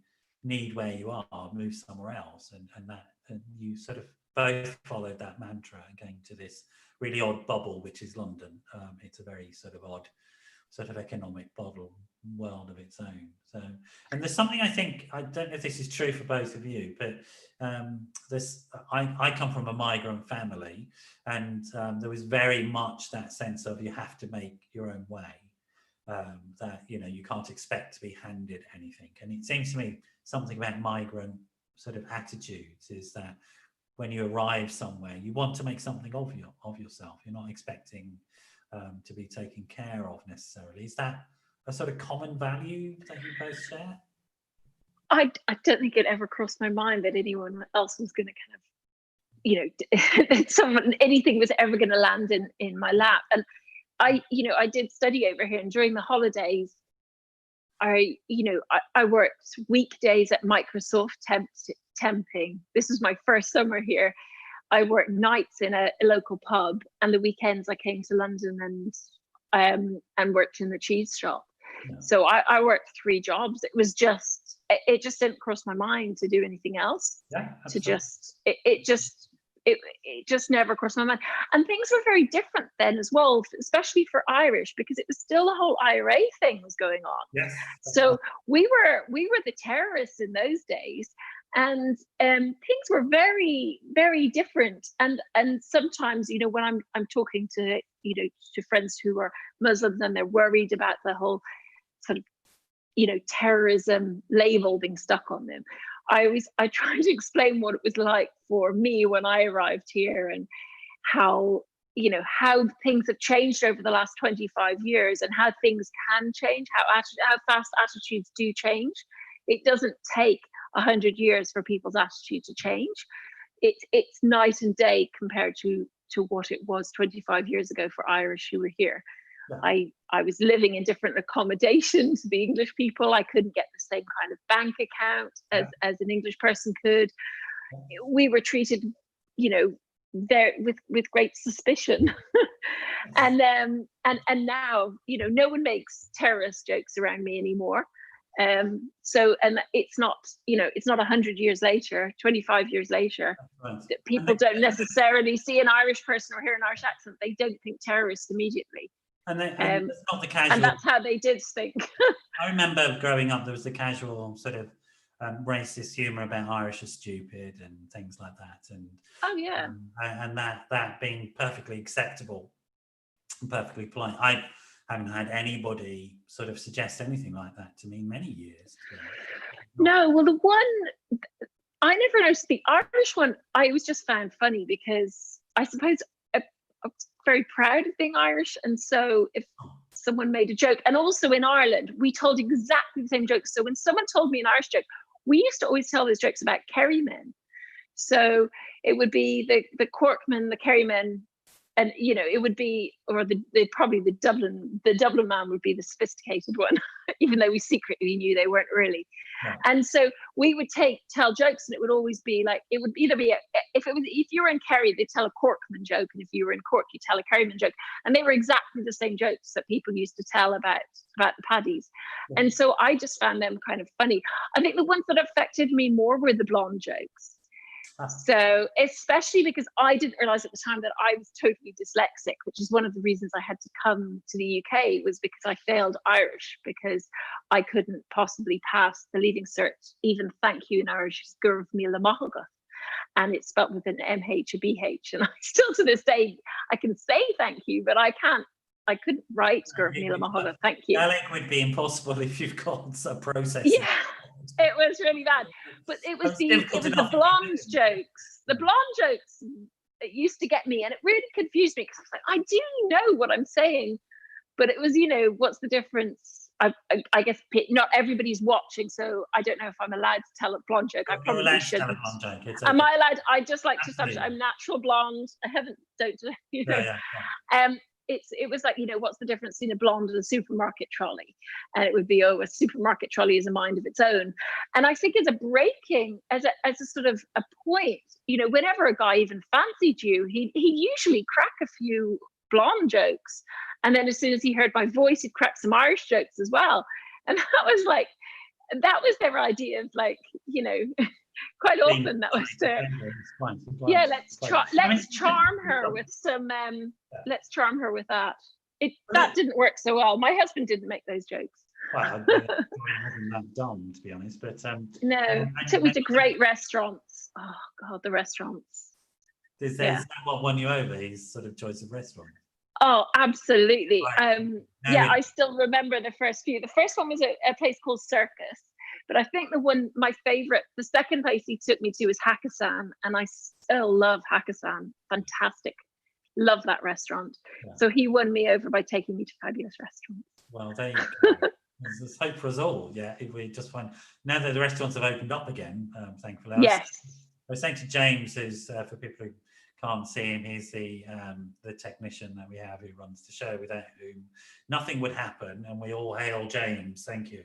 need where you are, move somewhere else. And you sort of both followed that mantra, going to this really odd bubble, which is London. It's a very sort of odd sort of economic world of its own. So, and there's something I think, I don't know if this is true for both of you, but I come from a migrant family, and there was very much that sense of you have to make your own way, that, you can't expect to be handed anything. And it seems to me something about migrant sort of attitudes is that when you arrive somewhere, you want to make something of yourself. You're not expecting to be taken care of necessarily. Is that a sort of common value that you both share? I don't think it ever crossed my mind that anyone else was going to that anything was ever going to land in my lap. And I did study over here, and during the holidays, I worked weekdays at Microsoft temping. This was my first summer here. I worked nights in a local pub, and the weekends I came to London and worked in the cheese shop. Yeah. So I worked 3 jobs. It just didn't cross my mind to do anything else. Yeah, it just never crossed my mind. And things were very different then as well, especially for Irish, because it was still the whole IRA thing was going on. Yes. So we were the terrorists in those days, and things were very, very different. And sometimes, when I'm talking to friends who are Muslims, and they're worried about the whole sort of terrorism label being stuck on them, I try to explain what it was like for me when I arrived here, and how things have changed over the last 25 years, and how things can change, how fast attitudes do change. It doesn't take 100 years for people's attitude to change. It's night and day compared to what it was 25 years ago for Irish who were here. Yeah. I was living in different accommodations to the English people. I couldn't get the same kind of bank account as an English person could. We were treated, with great suspicion. and now, no one makes terrorist jokes around me anymore. So, and it's not 100 years later, 25 years later, that people don't necessarily see an Irish person or hear an Irish accent. They don't think terrorist immediately. And that's not the casual. And that's how they did think. I remember growing up, there was the casual sort of racist humour about Irish are stupid and things like that. And oh yeah. And that being perfectly acceptable and perfectly polite. I haven't had anybody sort of suggest anything like that to me in many years. No, well, the one I never noticed, the Irish one, I was just found funny because I suppose I was very proud of being Irish, and so if someone made a joke, and also in Ireland, we told exactly the same jokes. So when someone told me an Irish joke, we used to always tell those jokes about Kerrymen. So it would be the Corkmen, the Kerrymen, and it would be, or probably the Dublin man would be the sophisticated one, even though we secretly knew they weren't really. Yeah. And so we would tell jokes, and it would always be like, it would either be if you were in Kerry, they'd tell a Corkman joke, and if you were in Cork, you tell a Kerryman joke, and they were exactly the same jokes that people used to tell about the paddies. Yeah. And so I just found them kind of funny. I think the ones that affected me more were the blonde jokes. So especially because I didn't realize at the time that I was totally dyslexic, which is one of the reasons I had to come to the UK, was because I failed Irish, because I couldn't possibly pass the leaving cert. Even thank you in Irish is Gurv Mila Mahaga, and it's spelled with an MH, a BH, and I still to this day I can say thank you, but I couldn't write Gurv Mila Mahaga, thank you. Spelling would be impossible if you've got a process. Yeah. It was really bad, but it was the blonde jokes. The blonde jokes used to get me, and it really confused me, because I was like, I do know what I'm saying, but it was, what's the difference? I guess not everybody's watching, so I don't know if I'm allowed to tell a blonde joke. I probably shouldn't. Tell a blonde joke. It's okay. Am I allowed? I just like to establish I'm natural blonde. I haven't. Don't. Yeah. it was like, what's the difference between a blonde and a supermarket trolley? And it would be, oh, a supermarket trolley is a mind of its own. And I think as a sort of a point, whenever a guy even fancied you, he usually crack a few blonde jokes, and then as soon as he heard my voice, he'd crack some Irish jokes as well. And that was their idea of, like, quite often that was their, yeah, let's charm her with some let's charm her with that. That didn't work so well. My husband didn't make those jokes. Well, I wasn't that dumb, to be honest, but no, it took me to great restaurants. Oh God, the restaurants. Is that what won you over, his sort of choice of restaurant? Oh, absolutely. Right. I still remember the first few. The first one was a place called Circus, but I think the second place he took me to was Hakkasan, and I still love Hakkasan. Fantastic. Love that restaurant. Yeah. So he won me over by taking me to fabulous restaurants. Well, there you go. There's hope for us all. Yeah, if we just find, now that the restaurants have opened up again, thankfully. Yes. I was saying to James, who's for people who can't see him, he's the technician that we have who runs the show, without whom nothing would happen, and we all hail James. Thank you.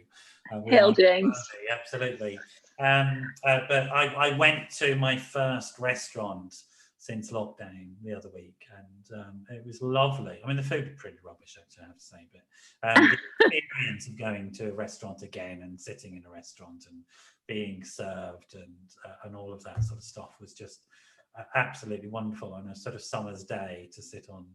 Hail James. Absolutely. But I went to my first restaurant since lockdown the other week, and it was lovely. I mean, the food was pretty rubbish, actually, I have to say, but the experience of going to a restaurant again and sitting in a restaurant and being served and all of that sort of stuff was just absolutely wonderful on a sort of summer's day to sit on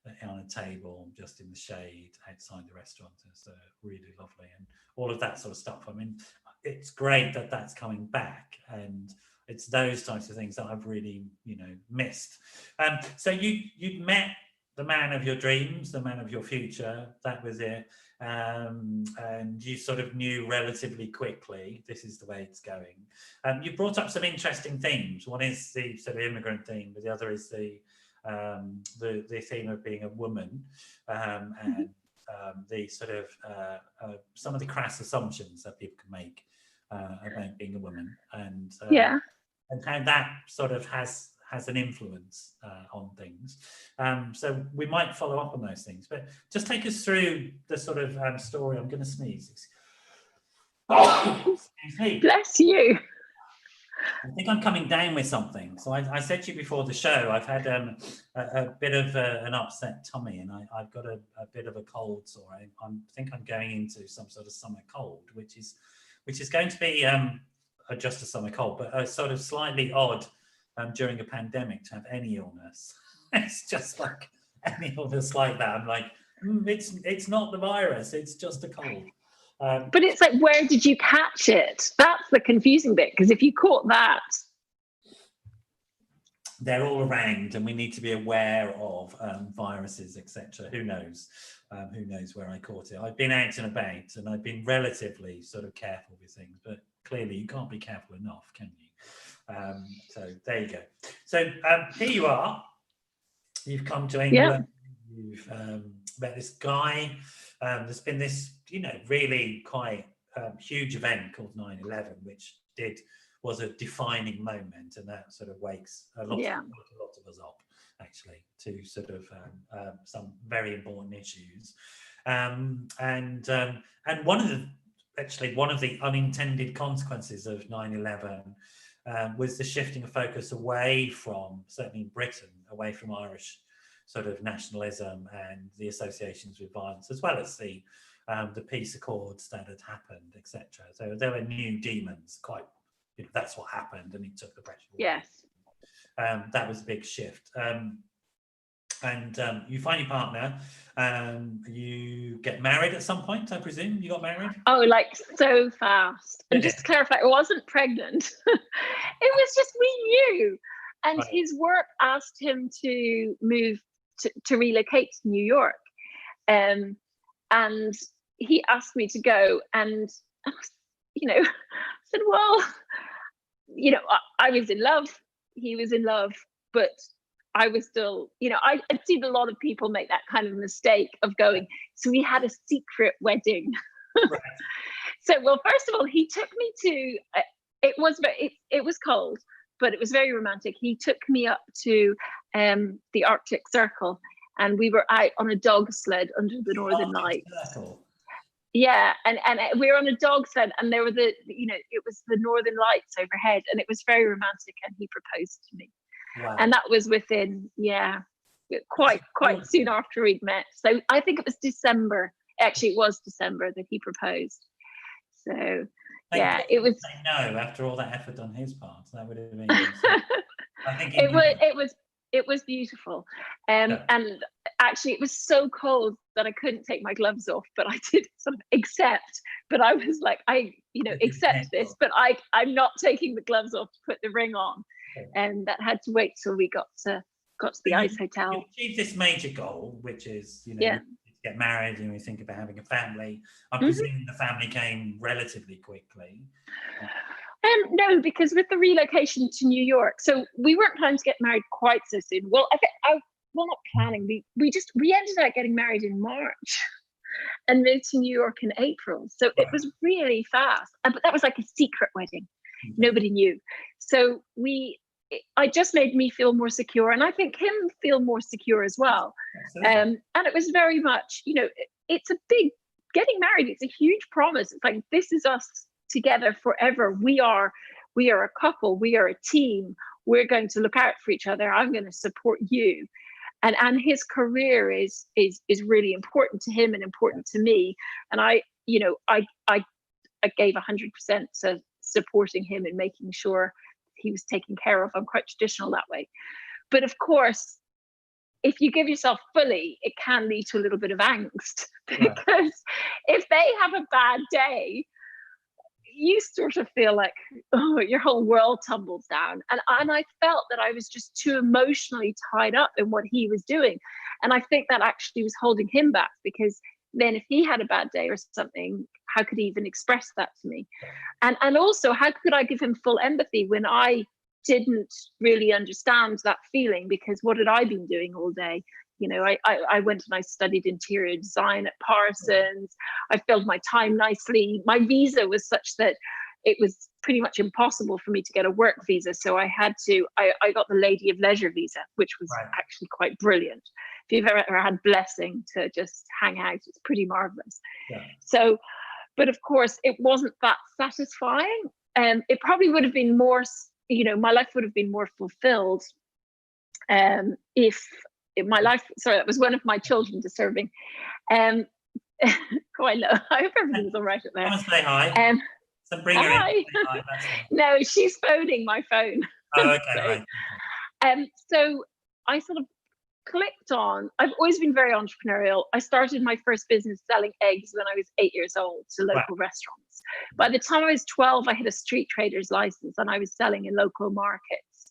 a table just in the shade outside the restaurant. It's really lovely, and all of that sort of stuff. I mean, it's great that that's coming back, and it's those types of things that I've really missed. So you'd met the man of your dreams, the man of your future. That was it. And you sort of knew relatively quickly this is the way it's going. You brought up some interesting themes. One is the sort of immigrant theme, but the other is the theme of being a woman, and the sort of some of the crass assumptions that people can make about being a woman, and how that sort of has an influence on things. So we might follow up on those things, but just take us through the sort of story. I'm going to sneeze. Excuse me. Bless you. I think I'm coming down with something. So I said to you before the show, I've had a bit of an upset tummy, and I've got a bit of a cold sore. I think I'm going into some sort of summer cold, which is going to be just a summer cold, but sort of slightly odd during a pandemic to have any illness. It's just like any illness like that. I'm like, it's not the virus, it's just a cold. But it's like, where did you catch it? That's the confusing bit, because if you caught that, they're all around, and we need to be aware of viruses, etc. Who knows? Who knows where I caught it? I've been out and about, and I've been relatively sort of careful with things, but clearly you can't be careful enough, can you? So there you go. So here you are. You've come to England. Yeah. You've met this guy. There's been this, really quite huge event called 9/11, which was a defining moment, and that sort of wakes a lot of us up, actually, to sort of some very important issues. And one of the unintended consequences of 9/11 was the shifting of focus away from, certainly in Britain, away from Irish sort of nationalism and the associations with violence, as well as the peace accords that had happened, etc. So there were new demons. Quite, that's what happened, and it took the pressure away. Yes. That was a big shift. And you find your partner. You get married at some point, I presume. You got married? Oh, like so fast. And just to clarify, I wasn't pregnant. It was just, we knew. And his work asked him to move to relocate to New York. And he asked me to go, and I said, well, I was in love, he was in love, but I was still, I'd seen a lot of people make that kind of mistake of going, so we had a secret wedding. Right. So, well, first of all, he took me to, it was cold, but it was very romantic. He took me up to the Arctic Circle, and we were out on a dog sled under the Northern Lights. Yeah, and we were on a dog sled, and there were it was the Northern Lights overhead, and it was very romantic, and he proposed to me. Wow. And that was within, quite soon after we'd met. So I think it was December. Actually, it was December that he proposed. So it was. Say no after all that effort on his part. That would have been. I think it was beautiful, and actually it was so cold that I couldn't take my gloves off, but I did sort of accept. But I was like, I accept this, but I'm not taking the gloves off to put the ring on, and that had to wait till we got to the ice hotel. You achieved this major goal, which is to get married, and we think about having a family. I presume the family came relatively quickly. No, because with the relocation to New York, so we weren't planning to get married quite so soon. Well, not planning. We ended up getting married in March and moved to New York in April. So it was really fast. But that was like a secret wedding. Nobody knew. So I just made me feel more secure, and I think him feel more secure as well. And it was very much, it's a big, getting married, it's a huge promise. It's like, this is us together forever. We are a couple, we are a team, we're going to look out for each other, I'm going to support you. And his career is really important to him and important to me. And I gave 100% to supporting him and making sure he was taken care of. I'm quite traditional that way. But of course, if you give yourself fully, it can lead to a little bit of angst, because if they have a bad day, you sort of feel like, your whole world tumbles down. And I felt that I was just too emotionally tied up in what he was doing. And I think that actually was holding him back, because then if he had a bad day or something, how could he even express that to me? And also, how could I give him full empathy when I didn't really understand that feeling? Because what had I been doing all day? I went and I studied interior design at Parsons. I filled my time nicely. My visa was such that it was pretty much impossible for me to get a work visa. So I got the Lady of Leisure visa, which was actually quite brilliant. If you've ever had blessing to just hang out, it's pretty marvelous. Yeah. So, but of course, it wasn't that satisfying. It probably would have been more, my life would have been more fulfilled if my life, sorry, that was one of my children disturbing. Quite low. I hope everything's all right at there. I want to say hi. So bring her hi. In. No, she's phoning my phone. Oh, okay, right. So I sort of clicked on, I've always been very entrepreneurial. I started my first business selling eggs when I was 8 years old to local restaurants. By the time I was 12, I had a street trader's license and I was selling in local markets.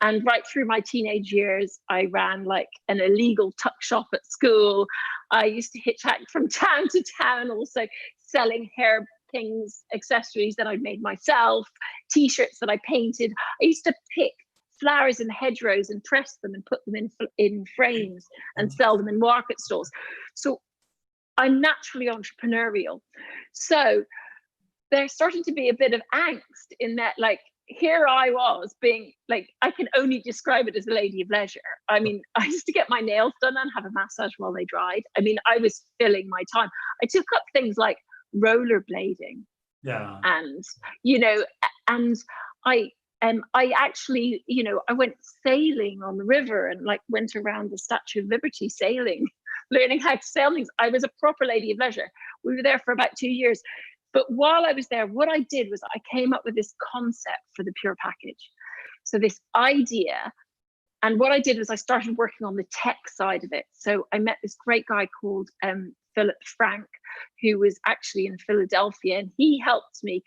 And right through my teenage years, I ran like an illegal tuck shop at school. I used to hitchhike from town to town, also selling hair things, accessories that I'd made myself, T-shirts that I painted. I used to pick flowers in hedgerows and press them and put them in frames and sell them in market stalls. So I'm naturally entrepreneurial. So there started to be a bit of angst in that, like, here I was being like, I can only describe it as a lady of leisure. I mean, I used to get my nails done and have a massage while they dried. I mean, I was filling my time. I took up things like rollerblading. Yeah. And, and I actually, I went sailing on the river and like went around the Statue of Liberty sailing, learning how to sail things. I was a proper lady of leisure. We were there for about 2 years. But while I was there, what I did was I came up with this concept for the Pure Package. So this idea, and what I did was I started working on the tech side of it. So I met this great guy called Philip Frank, who was actually in Philadelphia, and he helped me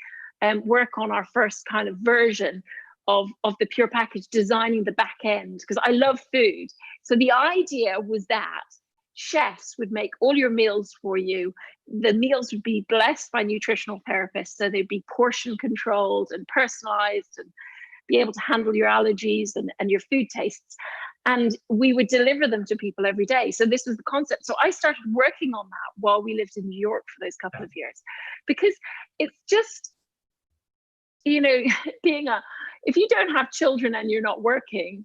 work on our first kind of version of the Pure Package, designing the back end, because I love food. So the idea was that chefs would make all your meals for you. The meals would be blessed by nutritional therapists, so they'd be portion controlled and personalized and be able to handle your allergies and your food tastes. And we would deliver them to people every day. So this was the concept. So I started working on that while we lived in New York for those couple of years, because it's just, if you don't have children and you're not working,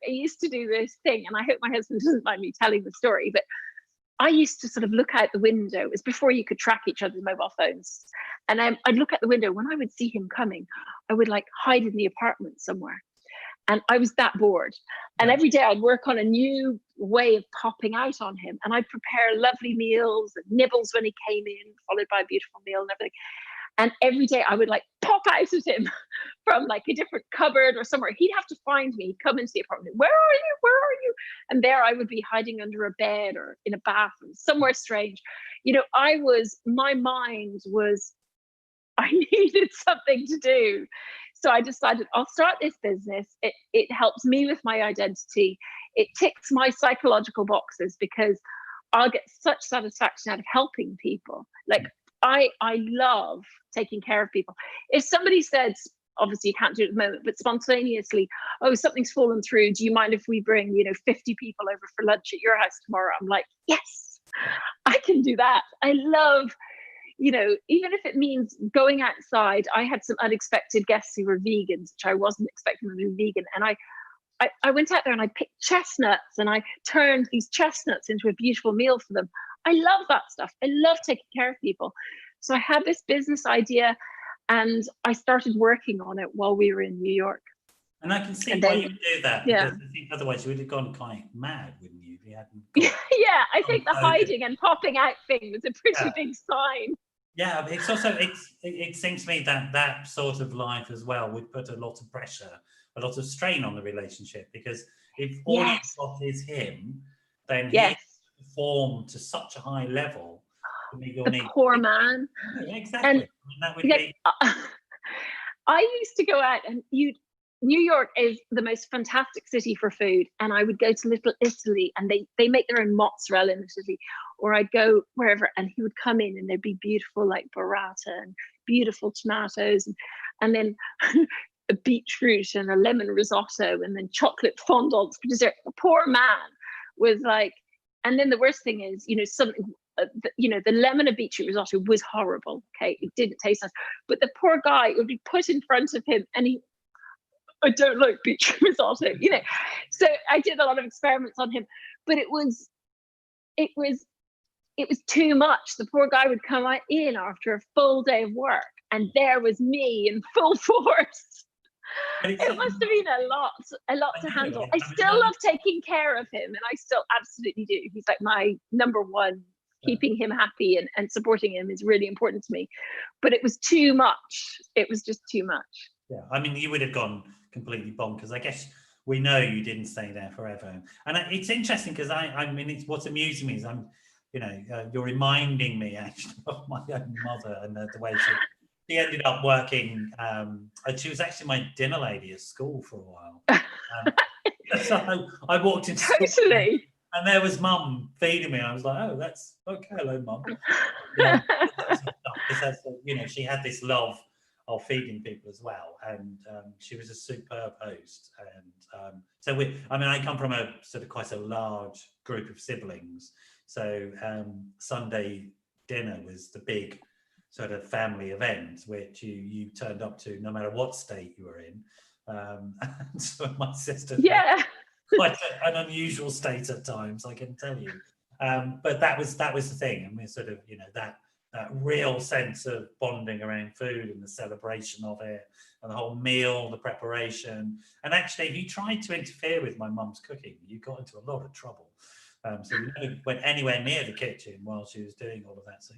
used to do this thing, and I hope my husband doesn't mind me telling the story, but I used to sort of look out the window. It was before you could track each other's mobile phones. And I'd look out the window. When I would see him coming, I would like hide in the apartment somewhere. And I was that bored. And every day I'd work on a new way of popping out on him. And I'd prepare lovely meals and nibbles when he came in, followed by a beautiful meal and everything. And every day I would like pop out at him from like a different cupboard or somewhere. He'd have to find me, come into the apartment. Where are you? Where are you? And there I would be hiding under a bed or in a bathroom, somewhere strange. You know, my mind was, I needed something to do. So I decided I'll start this business. It helps me with my identity. It ticks my psychological boxes because I'll get such satisfaction out of helping people. Like, I love taking care of people. If somebody said, obviously you can't do it at the moment, but spontaneously, oh, something's fallen through, do you mind if we bring, 50 people over for lunch at your house tomorrow? I'm like, yes, I can do that. I love, even if it means going outside. I had some unexpected guests who were vegans, which I wasn't expecting them to be vegan. And I went out there and I picked chestnuts and I turned these chestnuts into a beautiful meal for them. I love that stuff. I love taking care of people. So I had this business idea and I started working on it while we were in New York. And I can see why you would do that. Yeah. Because I think otherwise you would have gone quite mad, wouldn't you? If you hadn't yeah, I think the hiding and popping out thing was a pretty big sign. Yeah, but it's also, it seems to me that sort of life as well would put a lot of pressure, a lot of strain on the relationship, because if all you've got is him, then he performed to such a high level to meet your needs. Poor man. Yeah, exactly. And that would be... I used to go out and New York is the most fantastic city for food. And I would go to Little Italy and they make their own mozzarella in Italy, or I'd go wherever and he would come in and there'd be beautiful like burrata and beautiful tomatoes and then a beetroot and a lemon risotto and then chocolate fondants for dessert. The poor man was like, and then the worst thing is, something, the lemon and beetroot risotto was horrible. Okay. It didn't taste nice, but the poor guy would be put in front of him and I don't like beetroot risotto, So I did a lot of experiments on him, but it was too much. The poor guy would come in after a full day of work and there was me in full force. It must have been a lot to handle. I still love taking care of him and I still absolutely do. He's like my number one. Keeping him happy and supporting him is really important to me. But it was too much. It was just too much. Yeah, I mean, you would have gone completely bonkers. I guess we know you didn't stay there forever. And it's interesting because I mean, it's what's amusing me is you're reminding me actually of my own mother and the way she ended up working. She was actually my dinner lady at school for a while. So I walked into totally. And there was Mum feeding me. I was like, oh, that's okay. Hello, Mum. She had this love of feeding people as well, and she was a superb host. And I come from a sort of quite a large group of siblings, so Sunday dinner was the big sort of family event which you turned up to no matter what state you were in. And so my sister, quite an unusual state at times, I can tell you. But that was the thing. I mean, sort of, that real sense of bonding around food and the celebration of it and the whole meal, the preparation. And actually, if you tried to interfere with my mum's cooking, you got into a lot of trouble. So we never went anywhere near the kitchen while she was doing all of that. So,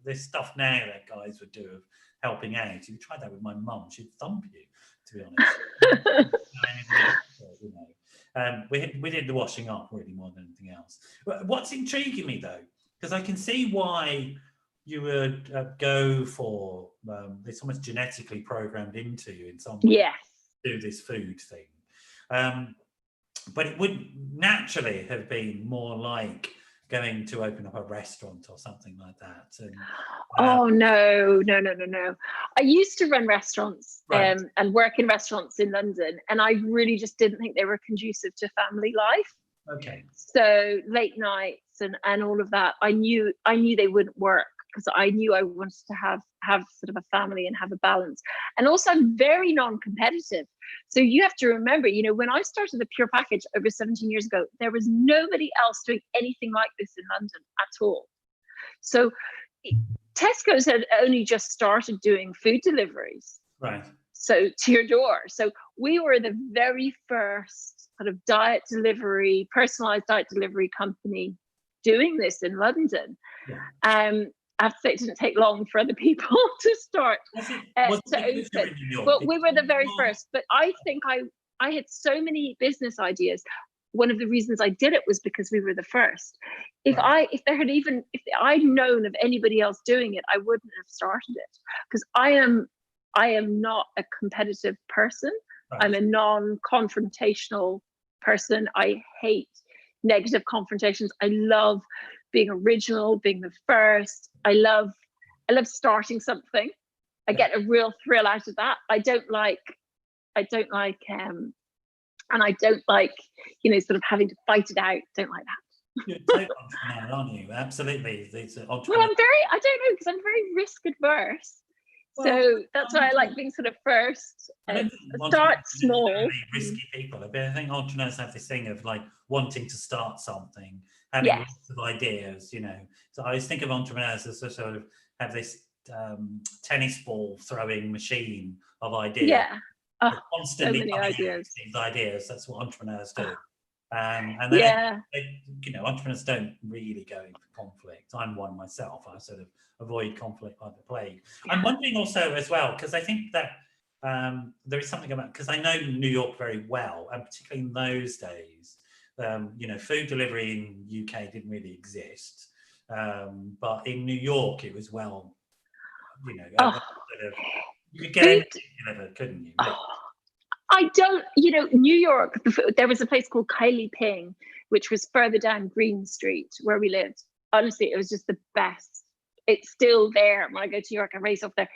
there's stuff now that guys would do of helping out. If you tried that with my mum, she'd thump you, to be honest. We did the washing up really more than anything else. What's intriguing me though, because I can see why you would go for it's almost genetically programmed into you in some way to do this food thing. But it would naturally have been more like going to open up a restaurant or something like that. And, oh no. I used to run restaurants and work in restaurants in London, and I really just didn't think they were conducive to family life. Okay. So late nights and all of that, I knew they wouldn't work. because I knew I wanted to have sort of a family and have a balance. And also I'm very non-competitive. So you have to remember, you know, when I started the Pure Package over 17 years ago, there was nobody else doing anything like this in London at all. So Tesco's had only just started doing food deliveries. Right. So to your door. So we were the very first sort of diet delivery, personalized diet delivery company doing this in London. Yeah. I have to say it didn't take long for other people to start to open, but we were the very first. But I think I had so many business ideas. One of the reasons I did it was because we were the first. If I'd known of anybody else doing it, I wouldn't have started it, because I am not a competitive person. Right. I'm a non-confrontational person. I hate negative confrontations. I love being original, being the first. I love starting something. I get a real thrill out of that. I don't like, you know, sort of having to fight it out. Don't like that. You're a total entrepreneur, aren't you? Absolutely. Well, I don't know, because I'm very risk adverse. So that's why I like being sort of first and start small. Really risky people. I think entrepreneurs have this thing of like wanting to start something, having lots of ideas, you know. So I always think of entrepreneurs as sort of have this tennis ball throwing machine of ideas. Yeah. Constantly so many ideas. These ideas. That's what entrepreneurs do. And then, you know, entrepreneurs don't really go into conflict. I'm one myself. I sort of avoid conflict like the plague. Yeah. I'm wondering also as well, because I think that there is something about, because I know New York very well, and particularly in those days, you know, food delivery in UK didn't really exist. But in New York, it was well, you know, sort of, you could get anything delivered, couldn't you? I don't, you know, New York, there was a place called Kylie Ping, which was further down Green Street where we lived. Honestly, it was just the best. It's still there. When I go to New York, I race off there.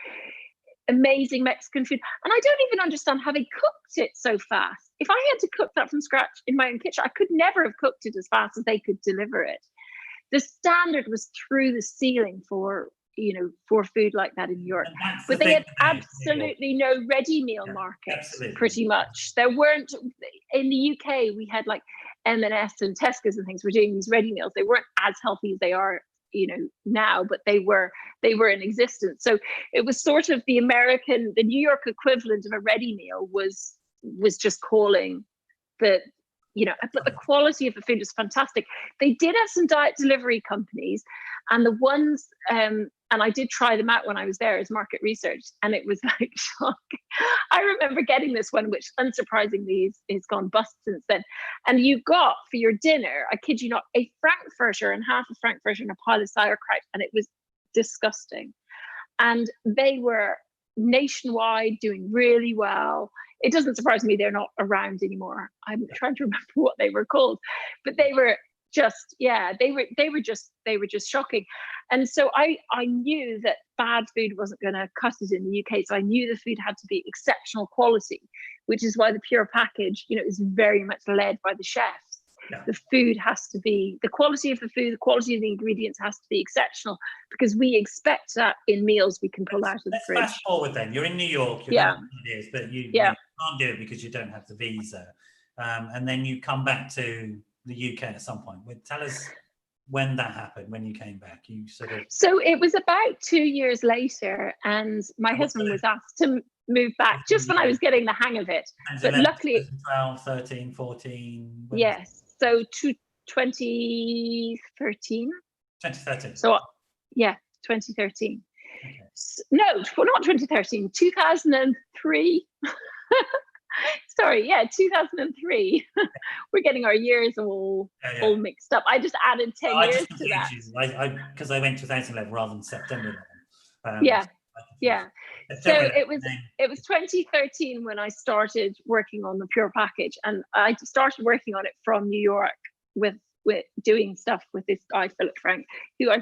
Amazing Mexican food. And I don't even understand how they cooked it so fast. If I had to cook that from scratch in my own kitchen, I could never have cooked it as fast as they could deliver it. The standard was through the ceiling for, you know, for food like that in New York. But they had absolutely no ready meal markets, pretty much. There weren't, in the UK, we had like M&S and Tesco's and things were doing these ready meals. They weren't as healthy as they are, you know, now, but they were in existence. So it was sort of the New York equivalent of a ready meal was just calling the, you know, but the quality of the food was fantastic. They did have some diet delivery companies, and the ones, and I did try them out when I was there as market research, and it was like shock. I remember getting this one, which unsurprisingly is gone bust since then. And you got for your dinner, I kid you not, a frankfurter and half a frankfurter and a pile of sauerkraut, and it was disgusting. And they were nationwide, doing really well. It doesn't surprise me they're not around anymore. I'm trying to remember what they were called, but they were just, they were just shocking. And so I knew that bad food wasn't going to cut it in the UK. So I knew the food had to be exceptional quality, which is why the Pure Package, you know, is very much led by the chefs. Yeah. The food has to be, the quality of the food, the quality of the ingredients has to be exceptional, because we expect that in meals we can pull out of the fridge. Fast forward then, you're in New York, you're ideas, but you can't do it because you don't have the visa. And then you come back to the UK at some point. Tell us when that happened, when you came back. You sort of... So it was about 2 years later, and my husband was asked to move back just when I was getting the hang of it. But luckily... 12, 13, 14... Yes. So to 2013. 2013. So, 2013. Okay. No, not 2013, 2003. Sorry, 2003. We're getting our years all mixed up. I just added 10 years to that. Because I went 2011 rather than September 11. So it was 2013 when I started working on the Pure Package, and I started working on it from New York with doing stuff with this guy Philip Frank, who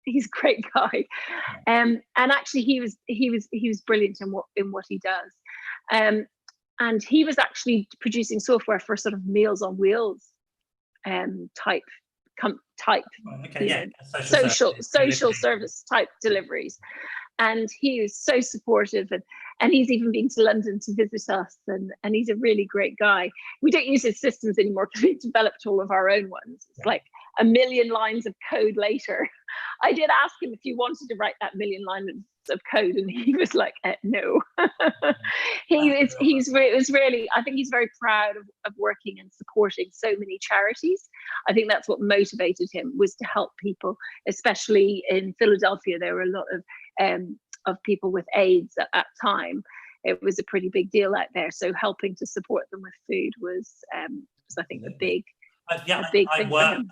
he's a great guy, and actually he was brilliant in what he does, and he was actually producing software for sort of Meals on Wheels type type, Okay, yeah, social service type deliveries. And he was so supportive, and he's even been to London to visit us, and he's a really great guy. We don't use his systems anymore because we've developed all of our own ones. It's like a million lines of code later. I did ask him if you wanted to write that million lines of code, and he was like, no. I think he's very proud of working and supporting so many charities. I think that's what motivated him, was to help people, especially in Philadelphia. There were a lot of people with AIDS at that time. It was a pretty big deal out there. So helping to support them with food was I think, a big thing for him.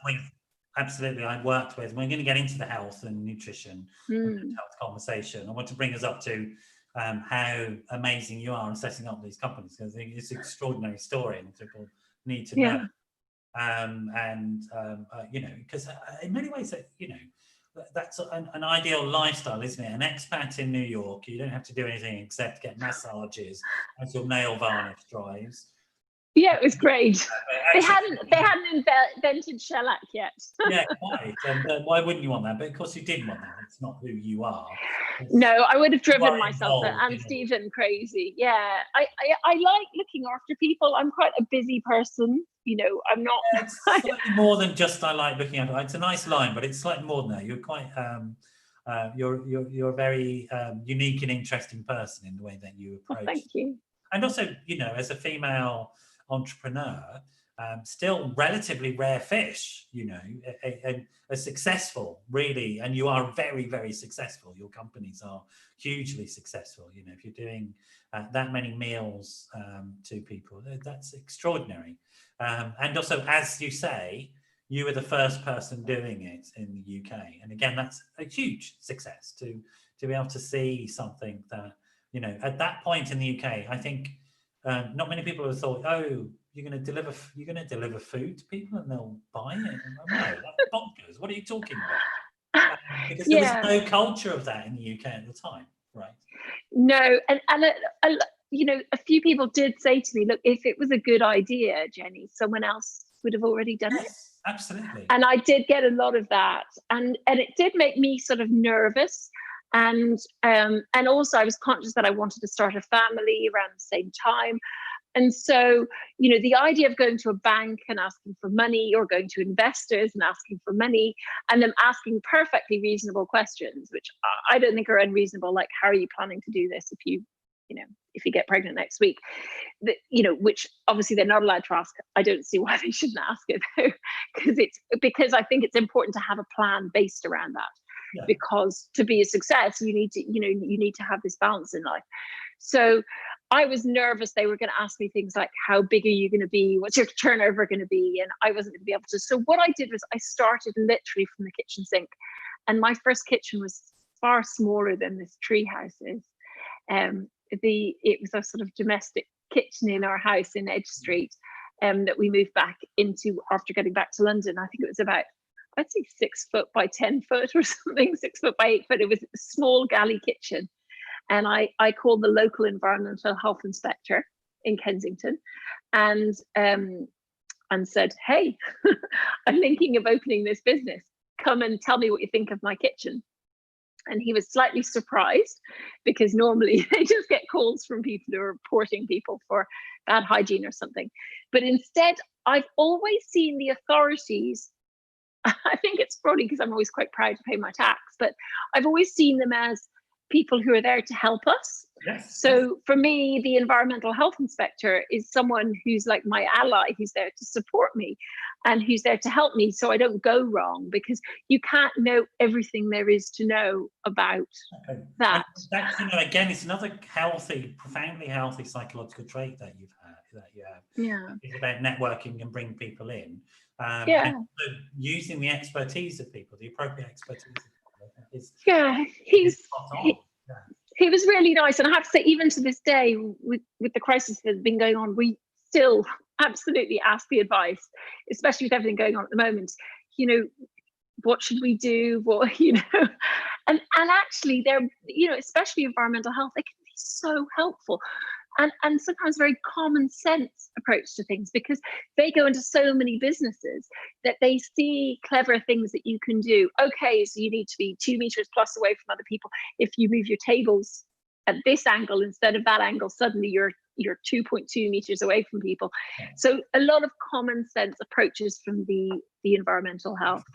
Absolutely, I worked with. We're going to get into the health and nutrition and health conversation. I want to bring us up to how amazing you are in setting up these companies, because I think it's an extraordinary story and people need to know. You know, because in many ways, you know, that's an ideal lifestyle, isn't it? An expat in New York, you don't have to do anything except get massages as your nail varnish dries. Yeah, it was great. They hadn't invented shellac yet. Yeah, quite. And why wouldn't you want that? But of course you didn't want that. It's not who you are. No, I would have driven myself and Stephen crazy. Yeah, I like looking after people. I'm quite a busy person. You know, I'm not. Yeah, it's slightly more than just I like looking after. It's a nice line, but it's slightly more than that. You're quite. You're a very unique and interesting person in the way that you approach. Thank you. And also, you know, as a female entrepreneur, still relatively rare fish, you know, a successful, really, and you are very, very successful. Your companies are hugely successful. You know, if you're doing that many meals to people, that's extraordinary. And also, as you say, you were the first person doing it in the UK. And again, that's a huge success to be able to see something that, you know, at that point in the UK, I think not many people have thought, oh, you're going to deliver food to people and they'll buy it. No, that's bonkers. What are you talking about? Because there was no culture of that in the UK at the time, right? No, and you know, a few people did say to me, look, if it was a good idea, Jenny, someone else would have already done it. Absolutely. And I did get a lot of that, and it did make me sort of nervous. And also I was conscious that I wanted to start a family around the same time. And so, you know, the idea of going to a bank and asking for money, or going to investors and asking for money, and them asking perfectly reasonable questions, which I don't think are unreasonable, like, how are you planning to do this if you get pregnant next week? You know, which obviously they're not allowed to ask. I don't see why they shouldn't ask it, though, because I think it's important to have a plan based around that. Yeah. Because to be a success, you need to have this balance in life. So I was nervous they were going to ask me things like, how big are you going to be? What's your turnover going to be? And I wasn't going to be able to. So what I did was I started literally from the kitchen sink. And my first kitchen was far smaller than this tree house is. It was a sort of domestic kitchen in our house in Edge Street that we moved back into after getting back to London. I think it was about, I'd say 6 foot by 10 foot or something, 6 foot by 8 foot. It was a small galley kitchen. And I called the local environmental health inspector in Kensington and said, hey, I'm thinking of opening this business. Come and tell me what you think of my kitchen. And he was slightly surprised, because normally they just get calls from people who are reporting people for bad hygiene or something. But instead, I've always seen the authorities, I think it's probably because I'm always quite proud to pay my tax, but I've always seen them as people who are there to help us. Yes. So for me, the environmental health inspector is someone who's like my ally, who's there to support me and who's there to help me so I don't go wrong, because you can't know everything there is to know about that. That's, you know, again, it's another healthy, profoundly healthy psychological trait that you have. Yeah. It's about networking and bringing people in. And using the expertise of people, the appropriate expertise of people. He was really nice, and I have to say, even to this day, with the crisis that's been going on, we still absolutely ask the advice, especially with everything going on at the moment. You know, what should we do? What, you know, and actually, they're, you know, especially environmental health, they can be so helpful. and sometimes very common sense approach to things, because they go into so many businesses that they see clever things that you can do. Okay, so you need to be 2 meters plus away from other people. If you move your tables at this angle instead of that angle, suddenly you're 2.2 meters away from people. So a lot of common sense approaches from the environmental health.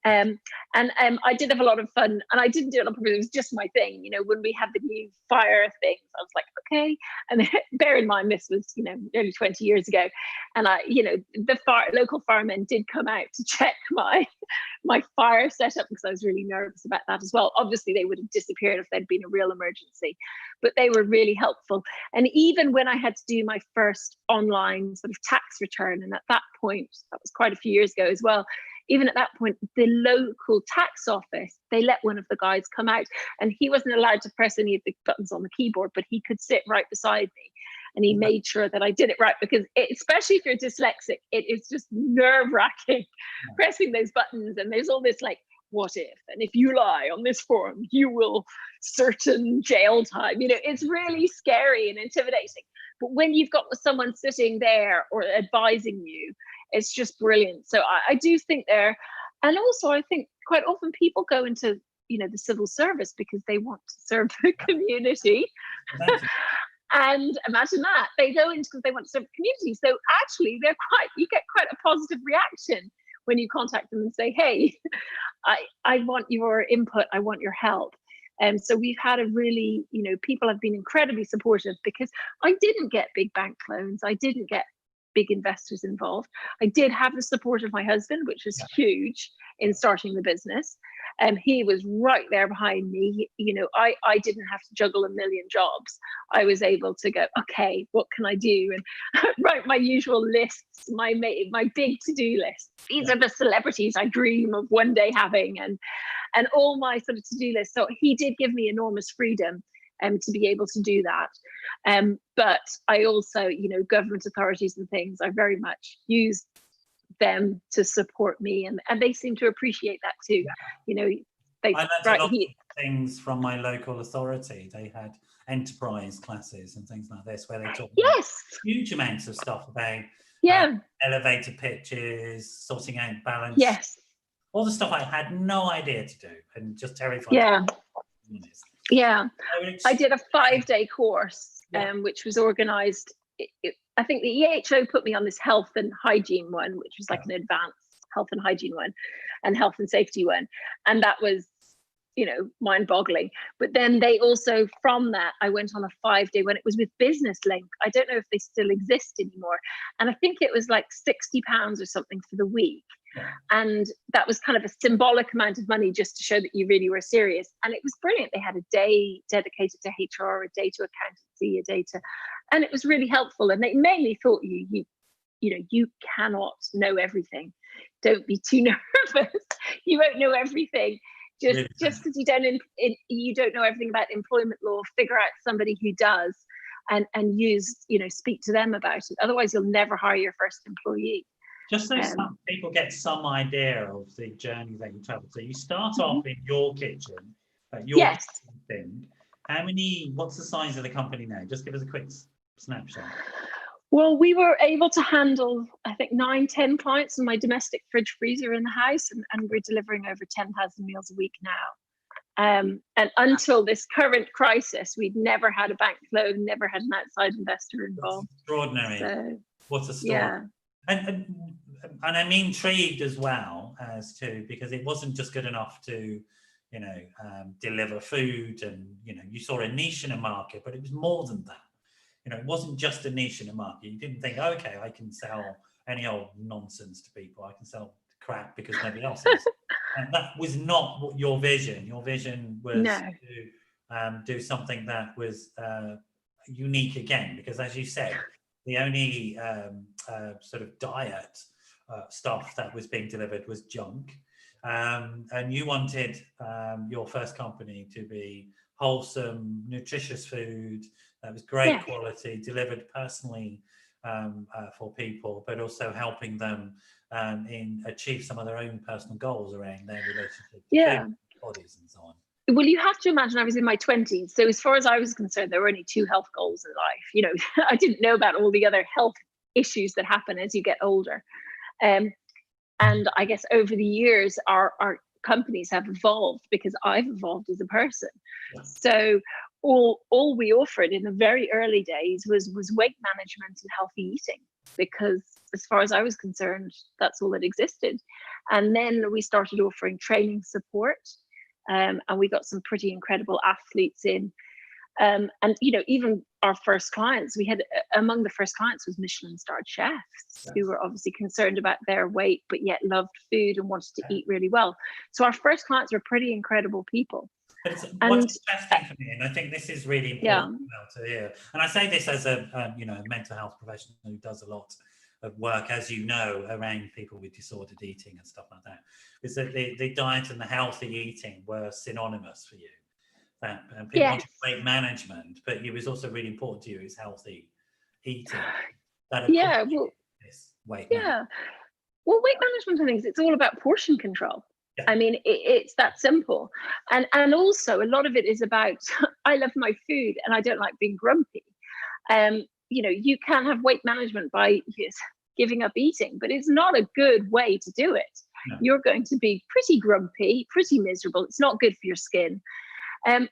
And I did have a lot of fun, and I didn't do it on purpose. It was just my thing, when we had the new fire things, I was like, okay. And bear in mind, this was, nearly 20 years ago. And the local firemen did come out to check my fire setup, because I was really nervous about that as well. Obviously, they would have disappeared if there'd been a real emergency, but they were really helpful. And even when I had to do my first online sort of tax return, and at that point, that was quite a few years ago as well, even at that point, the local tax office, they let one of the guys come out, and he wasn't allowed to press any of the buttons on the keyboard, but he could sit right beside me. And he made sure that I did it right, because especially if you're dyslexic, it is just nerve-wracking pressing those buttons. And there's all this like, what if? And if you lie on this form, you will certain jail time. It's really scary and intimidating. But when you've got someone sitting there or advising you, it's just brilliant. So I do think there, and also I think quite often people go into, the civil service because they want to serve the community. And imagine that, they go into because they want to serve the community. So actually you get quite a positive reaction when you contact them and say, hey, I want your input, I want your help. And so we've had a really, people have been incredibly supportive, because I didn't get big bank loans. I didn't get big investors involved. I did have the support of my husband, which was huge in starting the business. He was right there behind me. I didn't have to juggle a million jobs. I was able to go, okay, what can I do? And write my usual lists, my big to-do list. These are the celebrities I dream of one day having, and all my sort of to-do lists. So he did give me enormous freedom to be able to do that. But I also, government authorities and things, I very much use them to support me, and they seem to appreciate that too. I learned a lot of things from my local authority. They had enterprise classes and things like this, where they taught me huge amounts of stuff about elevator pitches, sorting out balance, all the stuff I had no idea to do, and just terrified. I did a 5-day course, which was organised. I think the EHO put me on this health and hygiene one, which was like an advanced health and hygiene one, and health and safety one. And that was, mind-boggling. But then they also, from that, I went on a 5-day when it was with Business Link. I don't know if they still exist anymore. And I think it was like £60 or something for the week. And that was kind of a symbolic amount of money just to show that you really were serious. And it was brilliant. They had a day dedicated to HR, a day to accountancy, a day to, and it was really helpful. And they mainly thought you cannot know everything. Don't be too nervous. You won't know everything. Just because you don't know everything about employment law, figure out somebody who does, and speak to them about it. Otherwise, you'll never hire your first employee. Just so some people get some idea of the journey that you travel. So you start off in your kitchen, your thing. What's the size of the company now? Just give us a quick snapshot. Well, we were able to handle, I think, 9-10 clients in my domestic fridge freezer in the house, and we're delivering over 10,000 meals a week now. And until this current crisis, we'd never had a bank loan, never had an outside investor involved. That's extraordinary. So, what a story. And I'm intrigued as well as to, because it wasn't just good enough to, deliver food, and, you saw a niche in a market, but it was more than that. It wasn't just a niche in a market. You didn't think, okay, I can sell any old nonsense to people. I can sell crap because nobody else is. And that was not your vision. Your vision was to do something that was unique again, because as you said, the only sort of diet stuff that was being delivered was junk. And you wanted your first company to be wholesome, nutritious food that was great quality, delivered personally for people, but also helping them achieve some of their own personal goals around their relationship to food, bodies, and so on. Well, you have to imagine I was in my 20s. So as far as I was concerned, there were only two health goals in life. You know, I didn't know about all the other health issues that happen as you get older. And I guess over the years, our companies have evolved because I've evolved as a person. So all we offered in the very early days was weight management and healthy eating, because as far as I was concerned, that's all that existed. And then we started offering training support, and we got some pretty incredible athletes in. And, you know, even our first clients, we had among the first clients was Michelin starred chefs who were obviously concerned about their weight, but yet loved food and wanted to eat really well. So our first clients were pretty incredible people. But what's interesting for me, and I think this is really important to hear, and I say this as a you know, mental health professional who does a lot of work, as you know, around people with disordered eating and stuff like that, is that the diet and the healthy eating were synonymous for you. That people wanted weight management, but it was also really important to you is healthy eating. That well, this weight management. Well, weight management, I think, it's all about portion control. I mean, it's that simple. And also a lot of it is about, I love my food and I don't like being grumpy. You know, you can have weight management by giving up eating, but it's not a good way to do it. No. You're going to be pretty grumpy, pretty miserable. It's not good for your skin.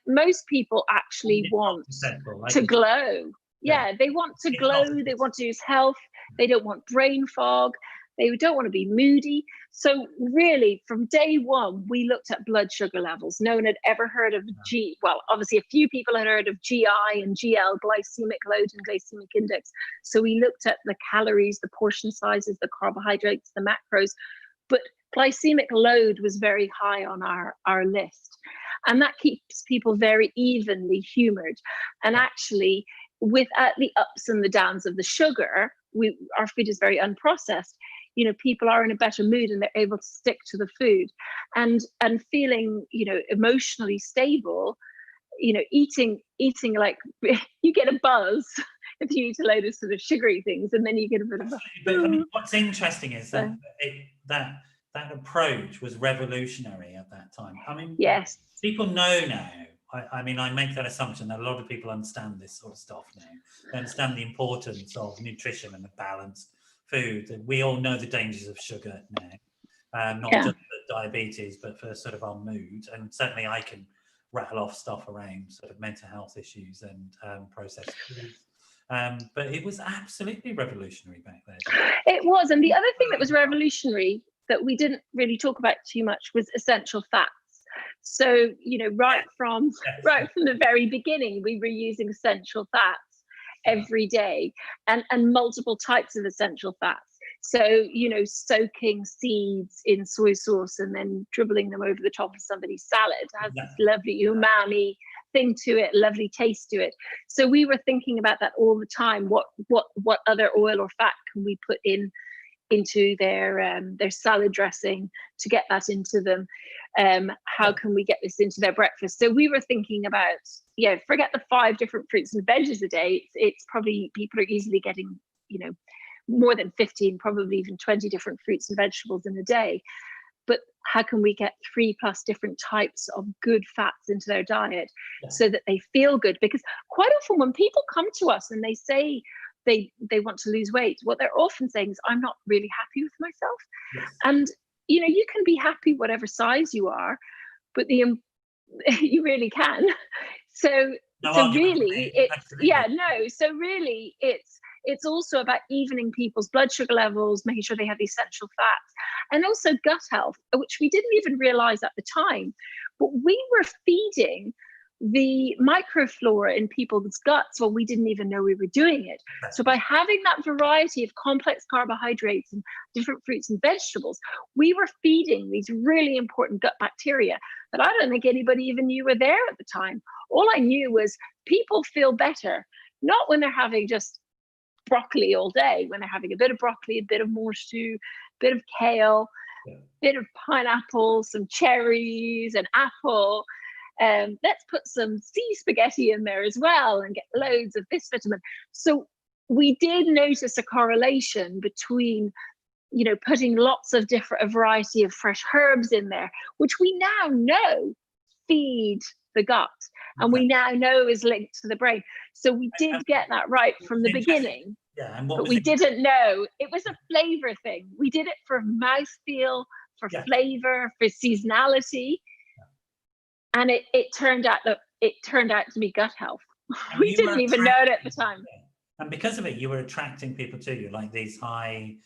Most people actually want to glow. They want to glow. They want to use health. They don't want brain fog. They don't want to be moody. So really, from day one, we looked at blood sugar levels. No one had ever heard of well, obviously a few people had heard of GI and GL, glycemic load and glycemic index. So we looked at the calories, the portion sizes, the carbohydrates, the macros, but glycemic load was very high on our list. And that keeps people very evenly humored. And actually, without the ups and the downs of the sugar, our food is very unprocessed. You know, people are in a better mood and they're able to stick to the food, and feeling, you know, emotionally stable. You know, eating like you get a buzz if you eat a load of sort of sugary things, and then you get a bit of a. But I mean, what's interesting is that that approach was revolutionary at that time. I mean, yes, people know now. I mean, I make that assumption that a lot of people understand this sort of stuff now. They understand the importance of nutrition and a balanced food. And we all know the dangers of sugar now, not just for diabetes, but for sort of our mood. And certainly I can rattle off stuff around sort of mental health issues and processed foods. But it was absolutely revolutionary back then. It was. And the other thing that was revolutionary that we didn't really talk about too much was essential fats. So, you know, right from the very beginning, we were using essential fats every day, and multiple types of essential fats. So, you know, soaking seeds in soy sauce and then dribbling them over the top of somebody's salad has this lovely umami thing to it, lovely taste to it. So we were thinking about that all the time. What other oil or fat can we put into their salad dressing to get that into them? How can we get this into their breakfast? So we were thinking about, forget the 5 different fruits and veggies a day. It's probably, people are easily getting, you know, more than 15, probably even 20 different fruits and vegetables in a day. But how can we get 3+ different types of good fats into their diet so that they feel good? Because quite often when people come to us and they say they want to lose weight, what they're often saying is, I'm not really happy with myself. Yes. And, you know, you can be happy whatever size you are, but you really can. So really it's also about evening people's blood sugar levels, making sure they have the essential fats, and also gut health, which we didn't even realize at the time, but we were feeding the microflora in people's guts when we didn't even know we were doing it. So by having that variety of complex carbohydrates and different fruits and vegetables, we were feeding these really important gut bacteria that I don't think anybody even knew were there at the time. All I knew was people feel better, not when they're having just broccoli all day, when they're having a bit of broccoli, a bit of morse stew, a bit of kale, a bit of pineapple, some cherries, an apple. Let's put some sea spaghetti in there as well and get loads of this vitamin. So we did notice a correlation between, you know, putting lots of a variety of fresh herbs in there, which we now know feed the gut, and we now know is linked to the brain. So we did get that right from the beginning. Yeah, and but we didn't know it was a flavor thing. We did it for mouthfeel, for flavor, for seasonality, and it turned out to be gut health. We didn't even know it at the time. And because of it, you were attracting people to you, like these high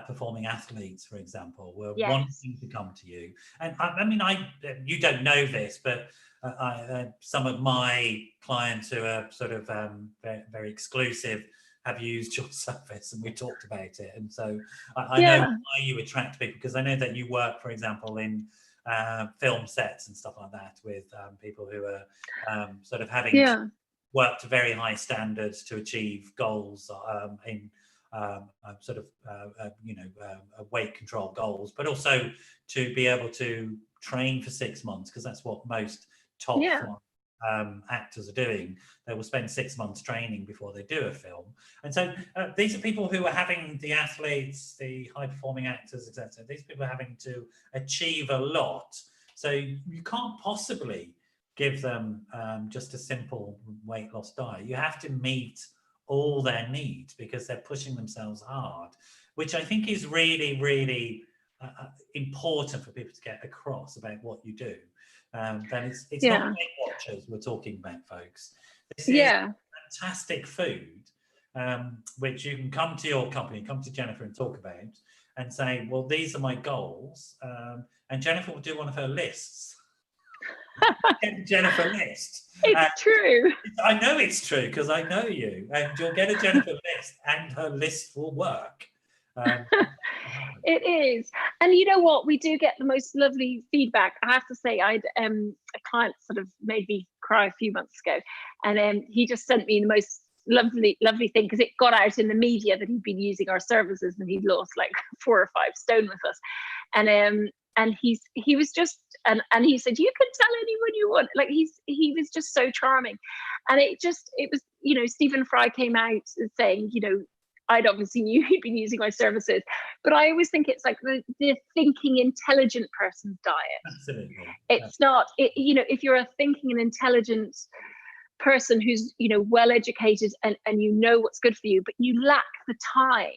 performing athletes, for example, were wanting to come to you. And I mean, you don't know this, but some of my clients who are sort of very, very exclusive have used your service, and we talked about it. And so I know why you attract people, because I know that you work, for example, in film sets and stuff like that with people who are sort of having worked to very high standards to achieve goals in sort of weight control goals, but also to be able to train for 6 months, because that's what most top actors are doing. They will spend 6 months training before they do a film. And so these are people who are having, the athletes, the high performing actors, etc. These people are having to achieve a lot. So you can't possibly give them just a simple weight loss diet. You have to meet all their needs, because they're pushing themselves hard, which I think is really, really important for people to get across about what you do. Then it's not Weight Watchers we're talking about, folks. This is fantastic food, which you can come to your company, come to Jennifer and talk about, and say, well, these are my goals, and Jennifer will do one of her lists. Get a Jennifer list. It's true. I know it's true, because I know you, and you'll get a Jennifer list, and her list will work. It is. And you know what, we do get the most lovely feedback. I have to say, I had a client sort of made me cry a few months ago, and he just sent me the most lovely thing, because it got out in the media that he'd been using our services and he'd lost like 4 or 5 stone with us. And he was just, and he said, you can tell anyone you want. Like he was just so charming. And it was, Stephen Fry came out saying, I'd obviously knew he'd been using my services, but I always think it's like the thinking intelligent person's diet. Absolutely. It's not, if you're a thinking and intelligent person who's, well educated and you know what's good for you, but you lack the time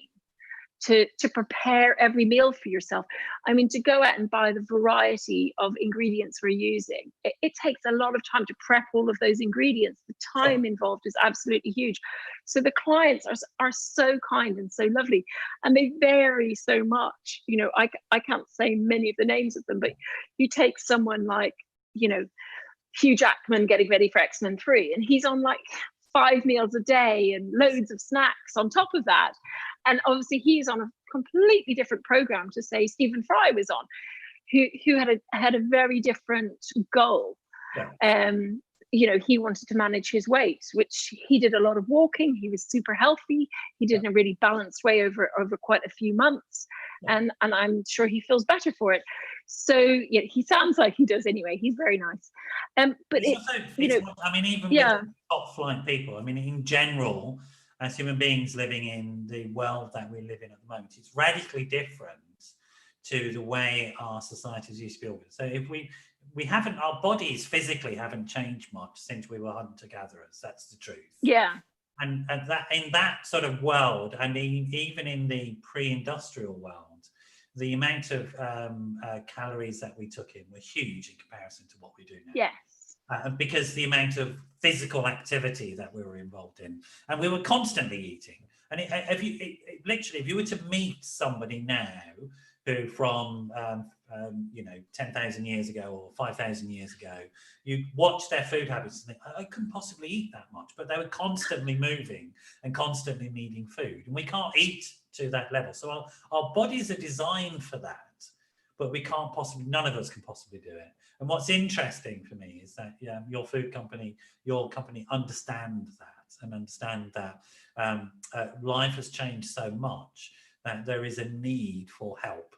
to prepare every meal for yourself. I mean, to go out and buy the variety of ingredients we're using, it takes a lot of time to prep all of those ingredients. The time involved is absolutely huge. So the clients are so kind and so lovely, and they vary so much. I can't say many of the names of them, but you take someone like, Hugh Jackman getting ready for X-Men 3, and he's on like 5 meals a day and loads of snacks on top of that. And obviously he's on a completely different program to say Stephen Fry was on, who had a very different goal. He wanted to manage his weight, which he did a lot of walking. He was super healthy. He did in a really balanced way over quite a few months. And I'm sure he feels better for it. So he sounds like he does anyway. He's very nice. But even with top flight people, I mean, in general, as human beings living in the world that we live in at the moment, it's radically different to the way our societies used to be organized. So if we haven't, our bodies physically haven't changed much since we were hunter-gatherers. That's the truth. Yeah. And that in that sort of world, and even in the pre-industrial world, the amount of calories that we took in were huge in comparison to what we do now. Yes. Because the amount of physical activity that we were involved in, and we were constantly eating. And if you were to meet somebody now who from 10,000 years ago or 5,000 years ago, you watch their food habits and think, I couldn't possibly eat that much, but they were constantly moving and constantly needing food, and we can't eat to that level. So our bodies are designed for that, but none of us can possibly do it. And what's interesting for me is that your company understand that, and understand that life has changed so much that there is a need for help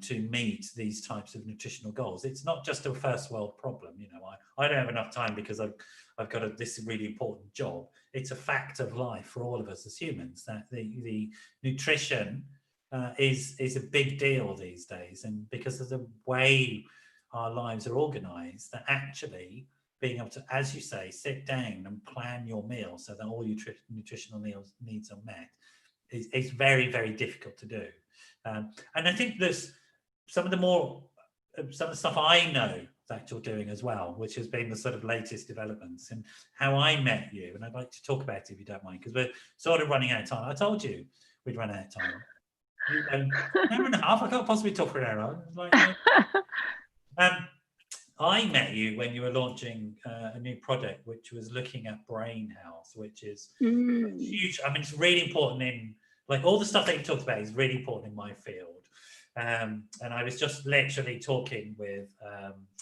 to meet these types of nutritional goals. It's not just a first world problem. I don't have enough time because I've got this really important job. It's a fact of life for all of us as humans that the nutrition is a big deal these days, and because of the way our lives are organized, that actually being able to, as you say, sit down and plan your meal so that all your nutritional needs are met is very, very difficult to do. And I think there's some of the stuff I know that you're doing as well, which has been the sort of latest developments and how I met you. And I'd like to talk about it if you don't mind, because we're sort of running out of time. I told you we'd run out of time. An hour and a half, I can't possibly talk for an hour. Like, I met you when you were launching a new product, which was looking at brain health, which is huge. I mean, it's really important in, like, all the stuff that you talked about is really important in my field. And I was just literally talking with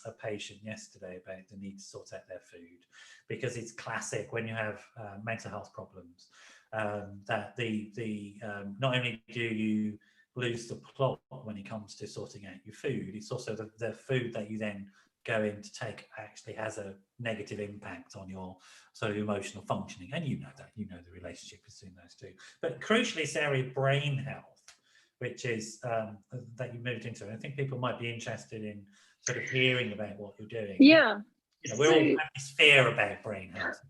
a patient yesterday about the need to sort out their food, because it's classic when you have mental health problems, that not only do you lose the plot when it comes to sorting out your food, it's also the food that you then go in to take actually has a negative impact on your sort of emotional functioning. And you know the relationship between those two. But crucially, it's area of brain health, which is that you moved into. I think people might be interested in sort of hearing about what you're doing. Yeah. We're all having this fear about brain health.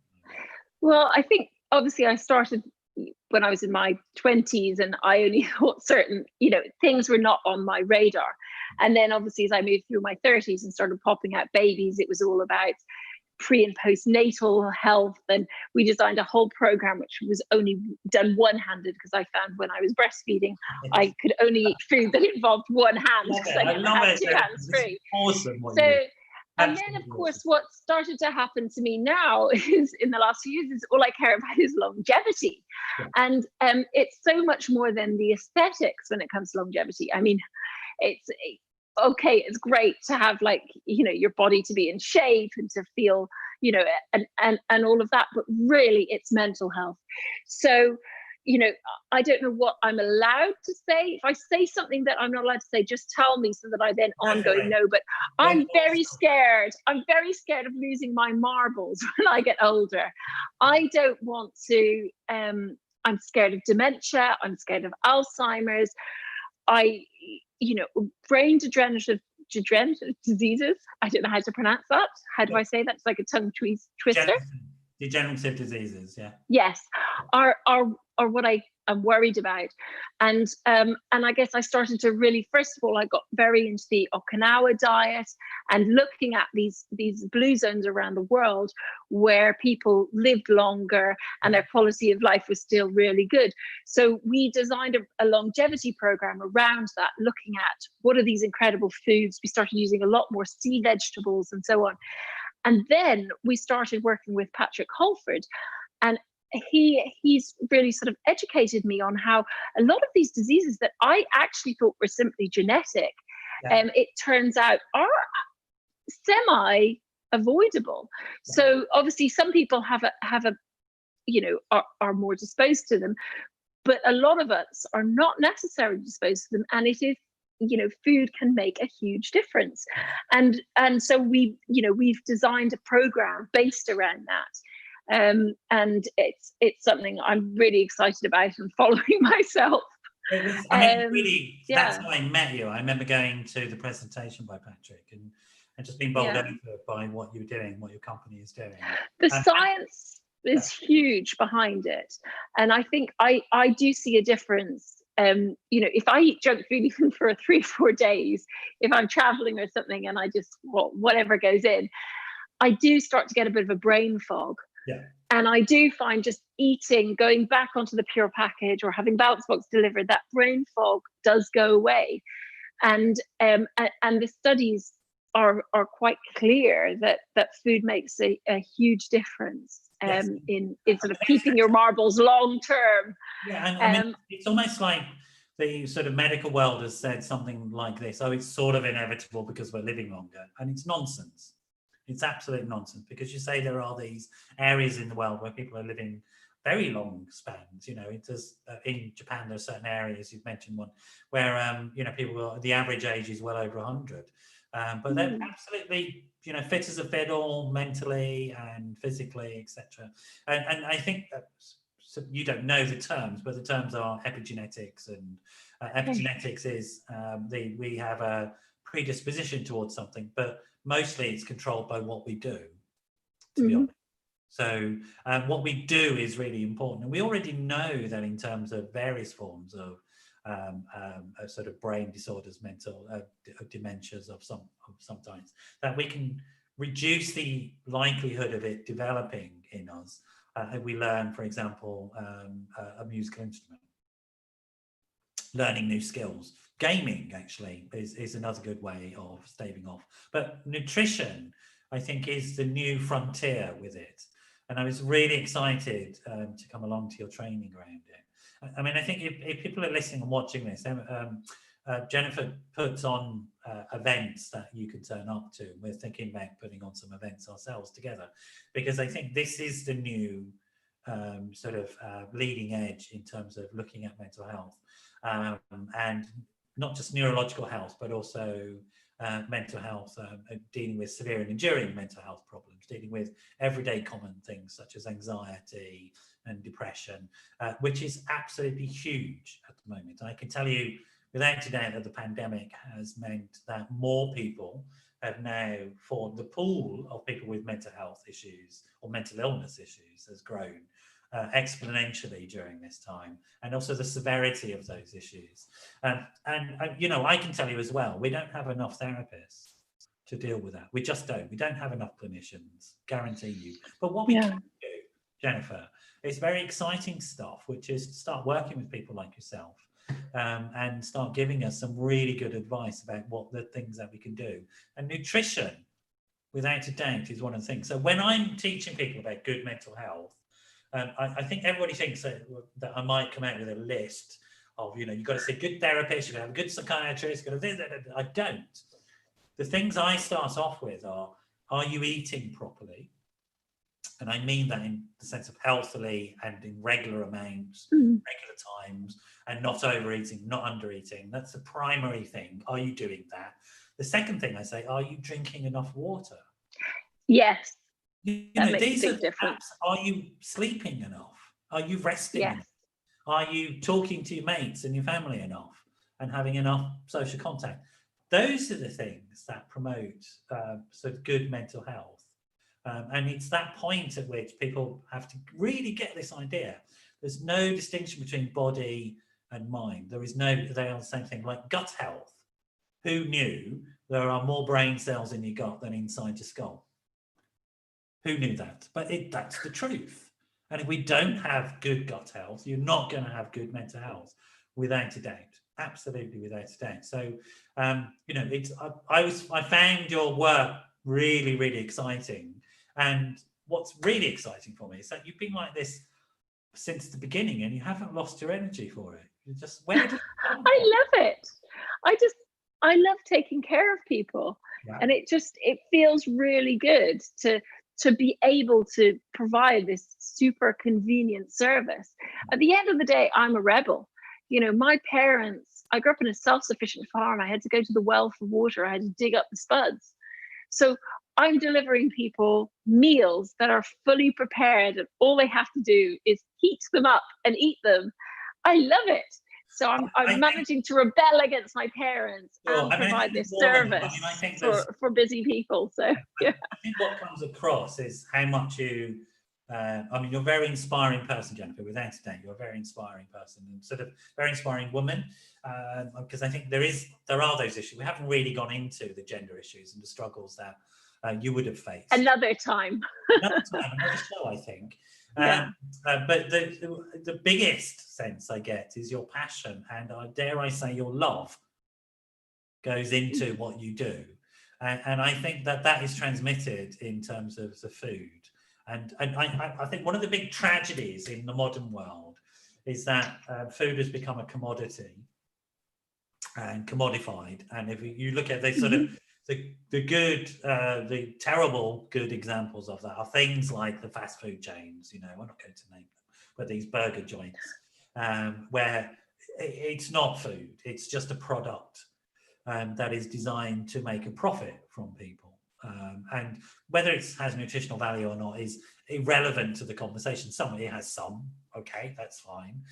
Well, I think obviously I started when I was in my 20s, and I only thought certain, things were not on my radar. And then obviously as I moved through my 30s and started popping out babies, it was all about pre and postnatal health. And we designed a whole program which was only done one-handed, because I found when I was breastfeeding, I could only eat food that involved one hand, because I didn't have two hands free. Awesome. And then, of course, what started to happen to me now is, in the last few years, is all I care about is longevity. Yeah. And it's so much more than the aesthetics when it comes to longevity. I mean, it's great to have, like, your body to be in shape and to feel, and all of that, but really it's mental health. So, I don't know what I'm allowed to say. If I say something that I'm not allowed to say, just tell me so that I then ongoing know. But I'm very scared. I'm very scared of losing my marbles when I get older. I don't want to. I'm scared of dementia. I'm scared of Alzheimer's. Brain degenerative diseases. I don't know how to pronounce that. How do I say that? It's like a tongue twister. Degenerative diseases, yeah. Yes, are what I'm worried about, and I guess I started to really, first of all, I got very into the Okinawa diet and looking at these blue zones around the world where people lived longer and their quality of life was still really good. So we designed a longevity program around that, looking at what are these incredible foods. We started using a lot more sea vegetables and so on. And then we started working with Patrick Holford, and he's really sort of educated me on how a lot of these diseases that I actually thought were simply genetic, it turns out are semi-avoidable. Yeah. So obviously some people are more disposed to them, but a lot of us are not necessarily disposed to them, and it is, food can make a huge difference. And so we've designed a program based around that. And it's something I'm really excited about and following myself. That's how I met you. I remember going to the presentation by Patrick and just being bowled over by what you're doing, what your company is doing. The science is huge behind it. And I think I do see a difference. If I eat junk food even for 3 or 4 days, if I'm traveling or something and I just, whatever goes in, I do start to get a bit of a brain fog. Yeah. And I do find just eating, going back onto the pure package or having balance box delivered, that brain fog does go away. And the studies are quite clear that food makes a huge difference. In sort of keeping your marbles long term. Yeah, and I mean, it's almost like the sort of medical world has said something like this: "Oh, it's sort of inevitable because we're living longer," and it's nonsense. It's absolute nonsense, because you say there are these areas in the world where people are living very long spans. It does in Japan. There are certain areas, you've mentioned one, where people, the average age is well over 100. But they're absolutely, fit as a fiddle, mentally and physically, etc. And I think that, so you don't know the terms, but the terms are epigenetics, and epigenetics is we have a predisposition towards something, but mostly it's controlled by what we do, to be honest. So what we do is really important. And we already know that in terms of various forms of sort of brain disorders, mental dementias of some types, that we can reduce the likelihood of it developing in us. If we learn, for example, a musical instrument, learning new skills. Gaming actually is another good way of staving off. But nutrition, I think, is the new frontier with it. And I was really excited to come along to your training around it. I mean, I think if people are listening and watching this, Jennifer puts on events that you can turn up to. We're thinking about putting on some events ourselves together, because I think this is the new sort of leading edge in terms of looking at mental health, and not just neurological health, but also mental health, dealing with severe and enduring mental health problems, dealing with everyday common things such as anxiety and depression, which is absolutely huge at the moment. I can tell you without a doubt that the pandemic has meant that more people have now, for the pool of people with mental health issues or mental illness issues has grown exponentially during this time, and also the severity of those issues. And you know, I can tell you as well, we don't have enough therapists to deal with that. We just don't. We don't have enough clinicians, guarantee you. But what we can do, Jennifer, is very exciting stuff, which is to start working with people like yourself, and start giving us some really good advice about what the things that we can do. And nutrition, without a doubt, is one of the things. So when I'm teaching people about good mental health, I think everybody thinks that I might come out with a list of, you know, you've got to see good therapist, you've got to have a good psychiatrist, you've got to do that. I don't. The things I start off with are you eating properly? And I mean that in the sense of healthily and in regular amounts, regular times, and not overeating, not undereating. That's the primary thing. Are you doing that? The second thing I say, are you drinking enough water? Yes. You know, these are difference. Are you sleeping enough? Are you resting enough? Are you talking to your mates and your family enough and having enough social contact? Those are the things that promote sort of good mental health. And it's that point at which people have to really get this idea. There's no distinction between body and mind. They are the same thing. Like gut health. Who knew there are more brain cells in your gut than inside your skull? Who knew that? But that's the truth. And if we don't have good gut health, you're not going to have good mental health, without a doubt. Absolutely, without a doubt. So, you know, I found your work really, really exciting. And what's really exciting for me is that you've been like this since the beginning, and you haven't lost your energy for it. You just, where did it come from? I love it. I love taking care of people, and it feels really good to be able to provide this super convenient service. At the end of the day, I'm a rebel. You know, my parents, I grew up in a self-sufficient farm. I had to go to the well for water. I had to dig up the spuds. So I'm delivering people meals that are fully prepared, and all they have to do is heat them up and eat them. I love it. So I'm managing to rebel against my parents and provide this service for busy people. So I think what comes across is how much you, I mean, you're a very inspiring person, Jennifer, without a doubt. You're a very inspiring person, and sort of very inspiring woman, because I think there are those issues. We haven't really gone into the gender issues and the struggles that you would have faced. Another time. Another show, I think. But the biggest sense I get is your passion, and dare I say your love goes into what you do. And I think that is transmitted in terms of the food. And I think one of the big tragedies in the modern world is that food has become a commodity and commodified. And if you look at this sort of the terrible good examples of that are things like the fast food chains, you know, I'm not going to name them, but these burger joints, where it's not food, it's just a product that is designed to make a profit from people. And whether it has nutritional value or not is irrelevant to the conversation. Somebody has some, okay, that's fine.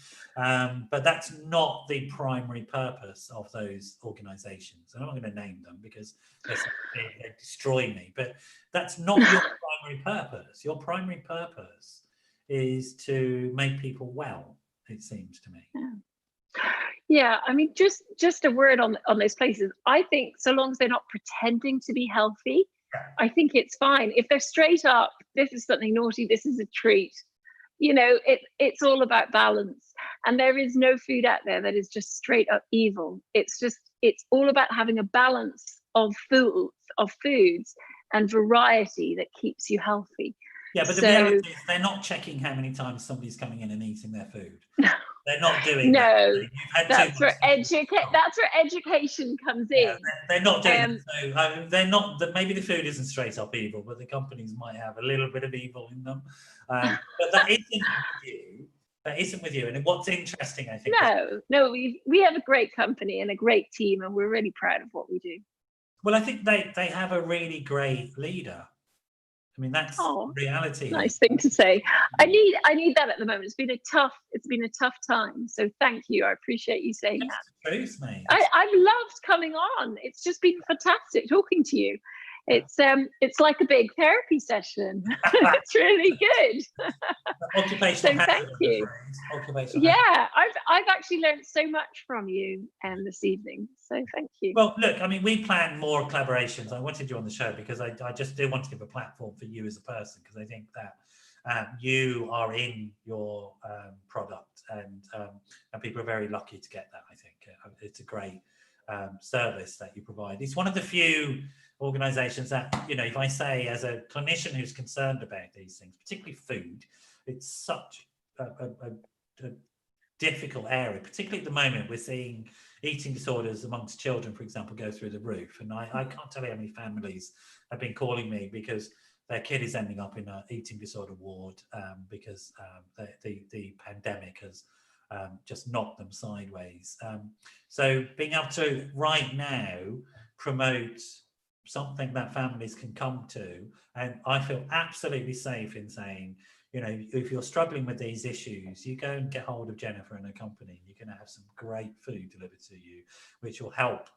But that's not the primary purpose of those organisations. And I'm not going to name them because they destroy me, but that's not your primary purpose. Your primary purpose is to make people well, it seems to me. Yeah, I mean, just a word on those places. I think so long as they're not pretending to be healthy, I think it's fine. If they're straight up, this is something naughty, this is a treat, it's all about balance. And there is no food out there that is just straight up evil. It's all about having a balance of foods and variety that keeps you healthy. Yeah, but the reality is they're not checking how many times somebody's coming in and eating their food. They're not doing that. No, that's where education comes in. They're not doing that. So they're not. Maybe the food isn't straight up evil, but the companies might have a little bit of evil in them. But that isn't with you. That isn't with you. And what's interesting, I think. No, we have a great company and a great team, and we're really proud of what we do. Well, I think they have a really great leader. I mean, that's reality. Nice thing to say. I need that at the moment. It's been a tough time. So thank you. I appreciate you saying that. The truth, mate. I've loved coming on. It's just been fantastic talking to you. It's like a big therapy session. It's really good. Occupational so thank you. Yeah, I've actually learned so much from you this evening. So thank you. Well, look, I mean, we planned more collaborations. I wanted you on the show because I just do want to give a platform for you as a person, because I think that you are in your product, and people are very lucky to get that. I think it's a great service that you provide. It's one of the few organizations that, if I say, as a clinician who's concerned about these things, particularly food, it's such a difficult area, particularly at the moment. We're seeing eating disorders amongst children, for example, go through the roof. And I can't tell you how many families have been calling me because their kid is ending up in an eating disorder ward because the pandemic has just knocked them sideways. So being able to right now promote something that families can come to, and I feel absolutely safe in saying, if you're struggling with these issues, you go and get hold of Jennifer and her company. You're going to have some great food delivered to you, which will help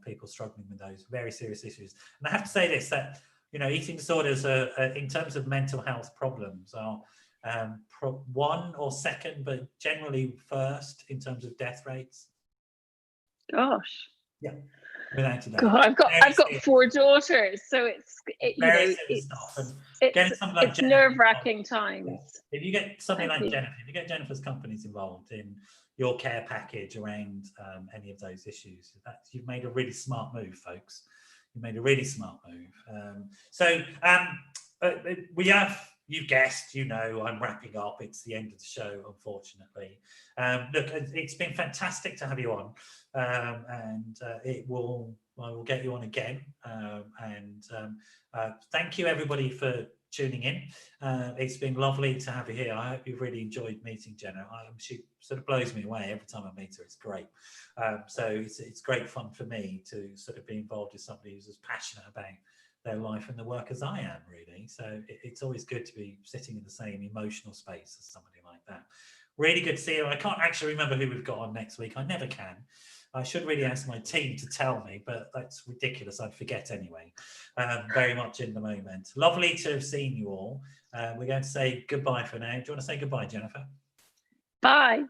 people struggling with those very serious issues. And I have to say this, that eating disorders are, in terms of mental health problems, are one or second, but generally first in terms of death rates. Gosh. Yeah. Without a doubt. God, I've got 4 daughters, so it's nerve-wracking times. Yeah. If you get something like Jennifer, if you get Jennifer's companies involved in your care package around any of those issues, you've made a really smart move, folks. You made a really smart move. We have. You've guessed, I'm wrapping up. It's the end of the show, unfortunately. Look, it's been fantastic to have you on, and I will get you on again. Thank you, everybody, for tuning in. It's been lovely to have you here. I hope you've really enjoyed meeting Jenna. She sort of blows me away every time I meet her. It's great. So it's great fun for me to sort of be involved with somebody who's as passionate about their life and the work as I am, really. So it's always good to be sitting in the same emotional space as somebody like that. Really good to see you. I can't actually remember who we've got on next week. I never can. I should really ask my team to tell me, but that's ridiculous. I'd forget anyway. Very much in the moment. Lovely to have seen you all. We're going to say goodbye for now. Do you want to say goodbye, Jennifer? Bye.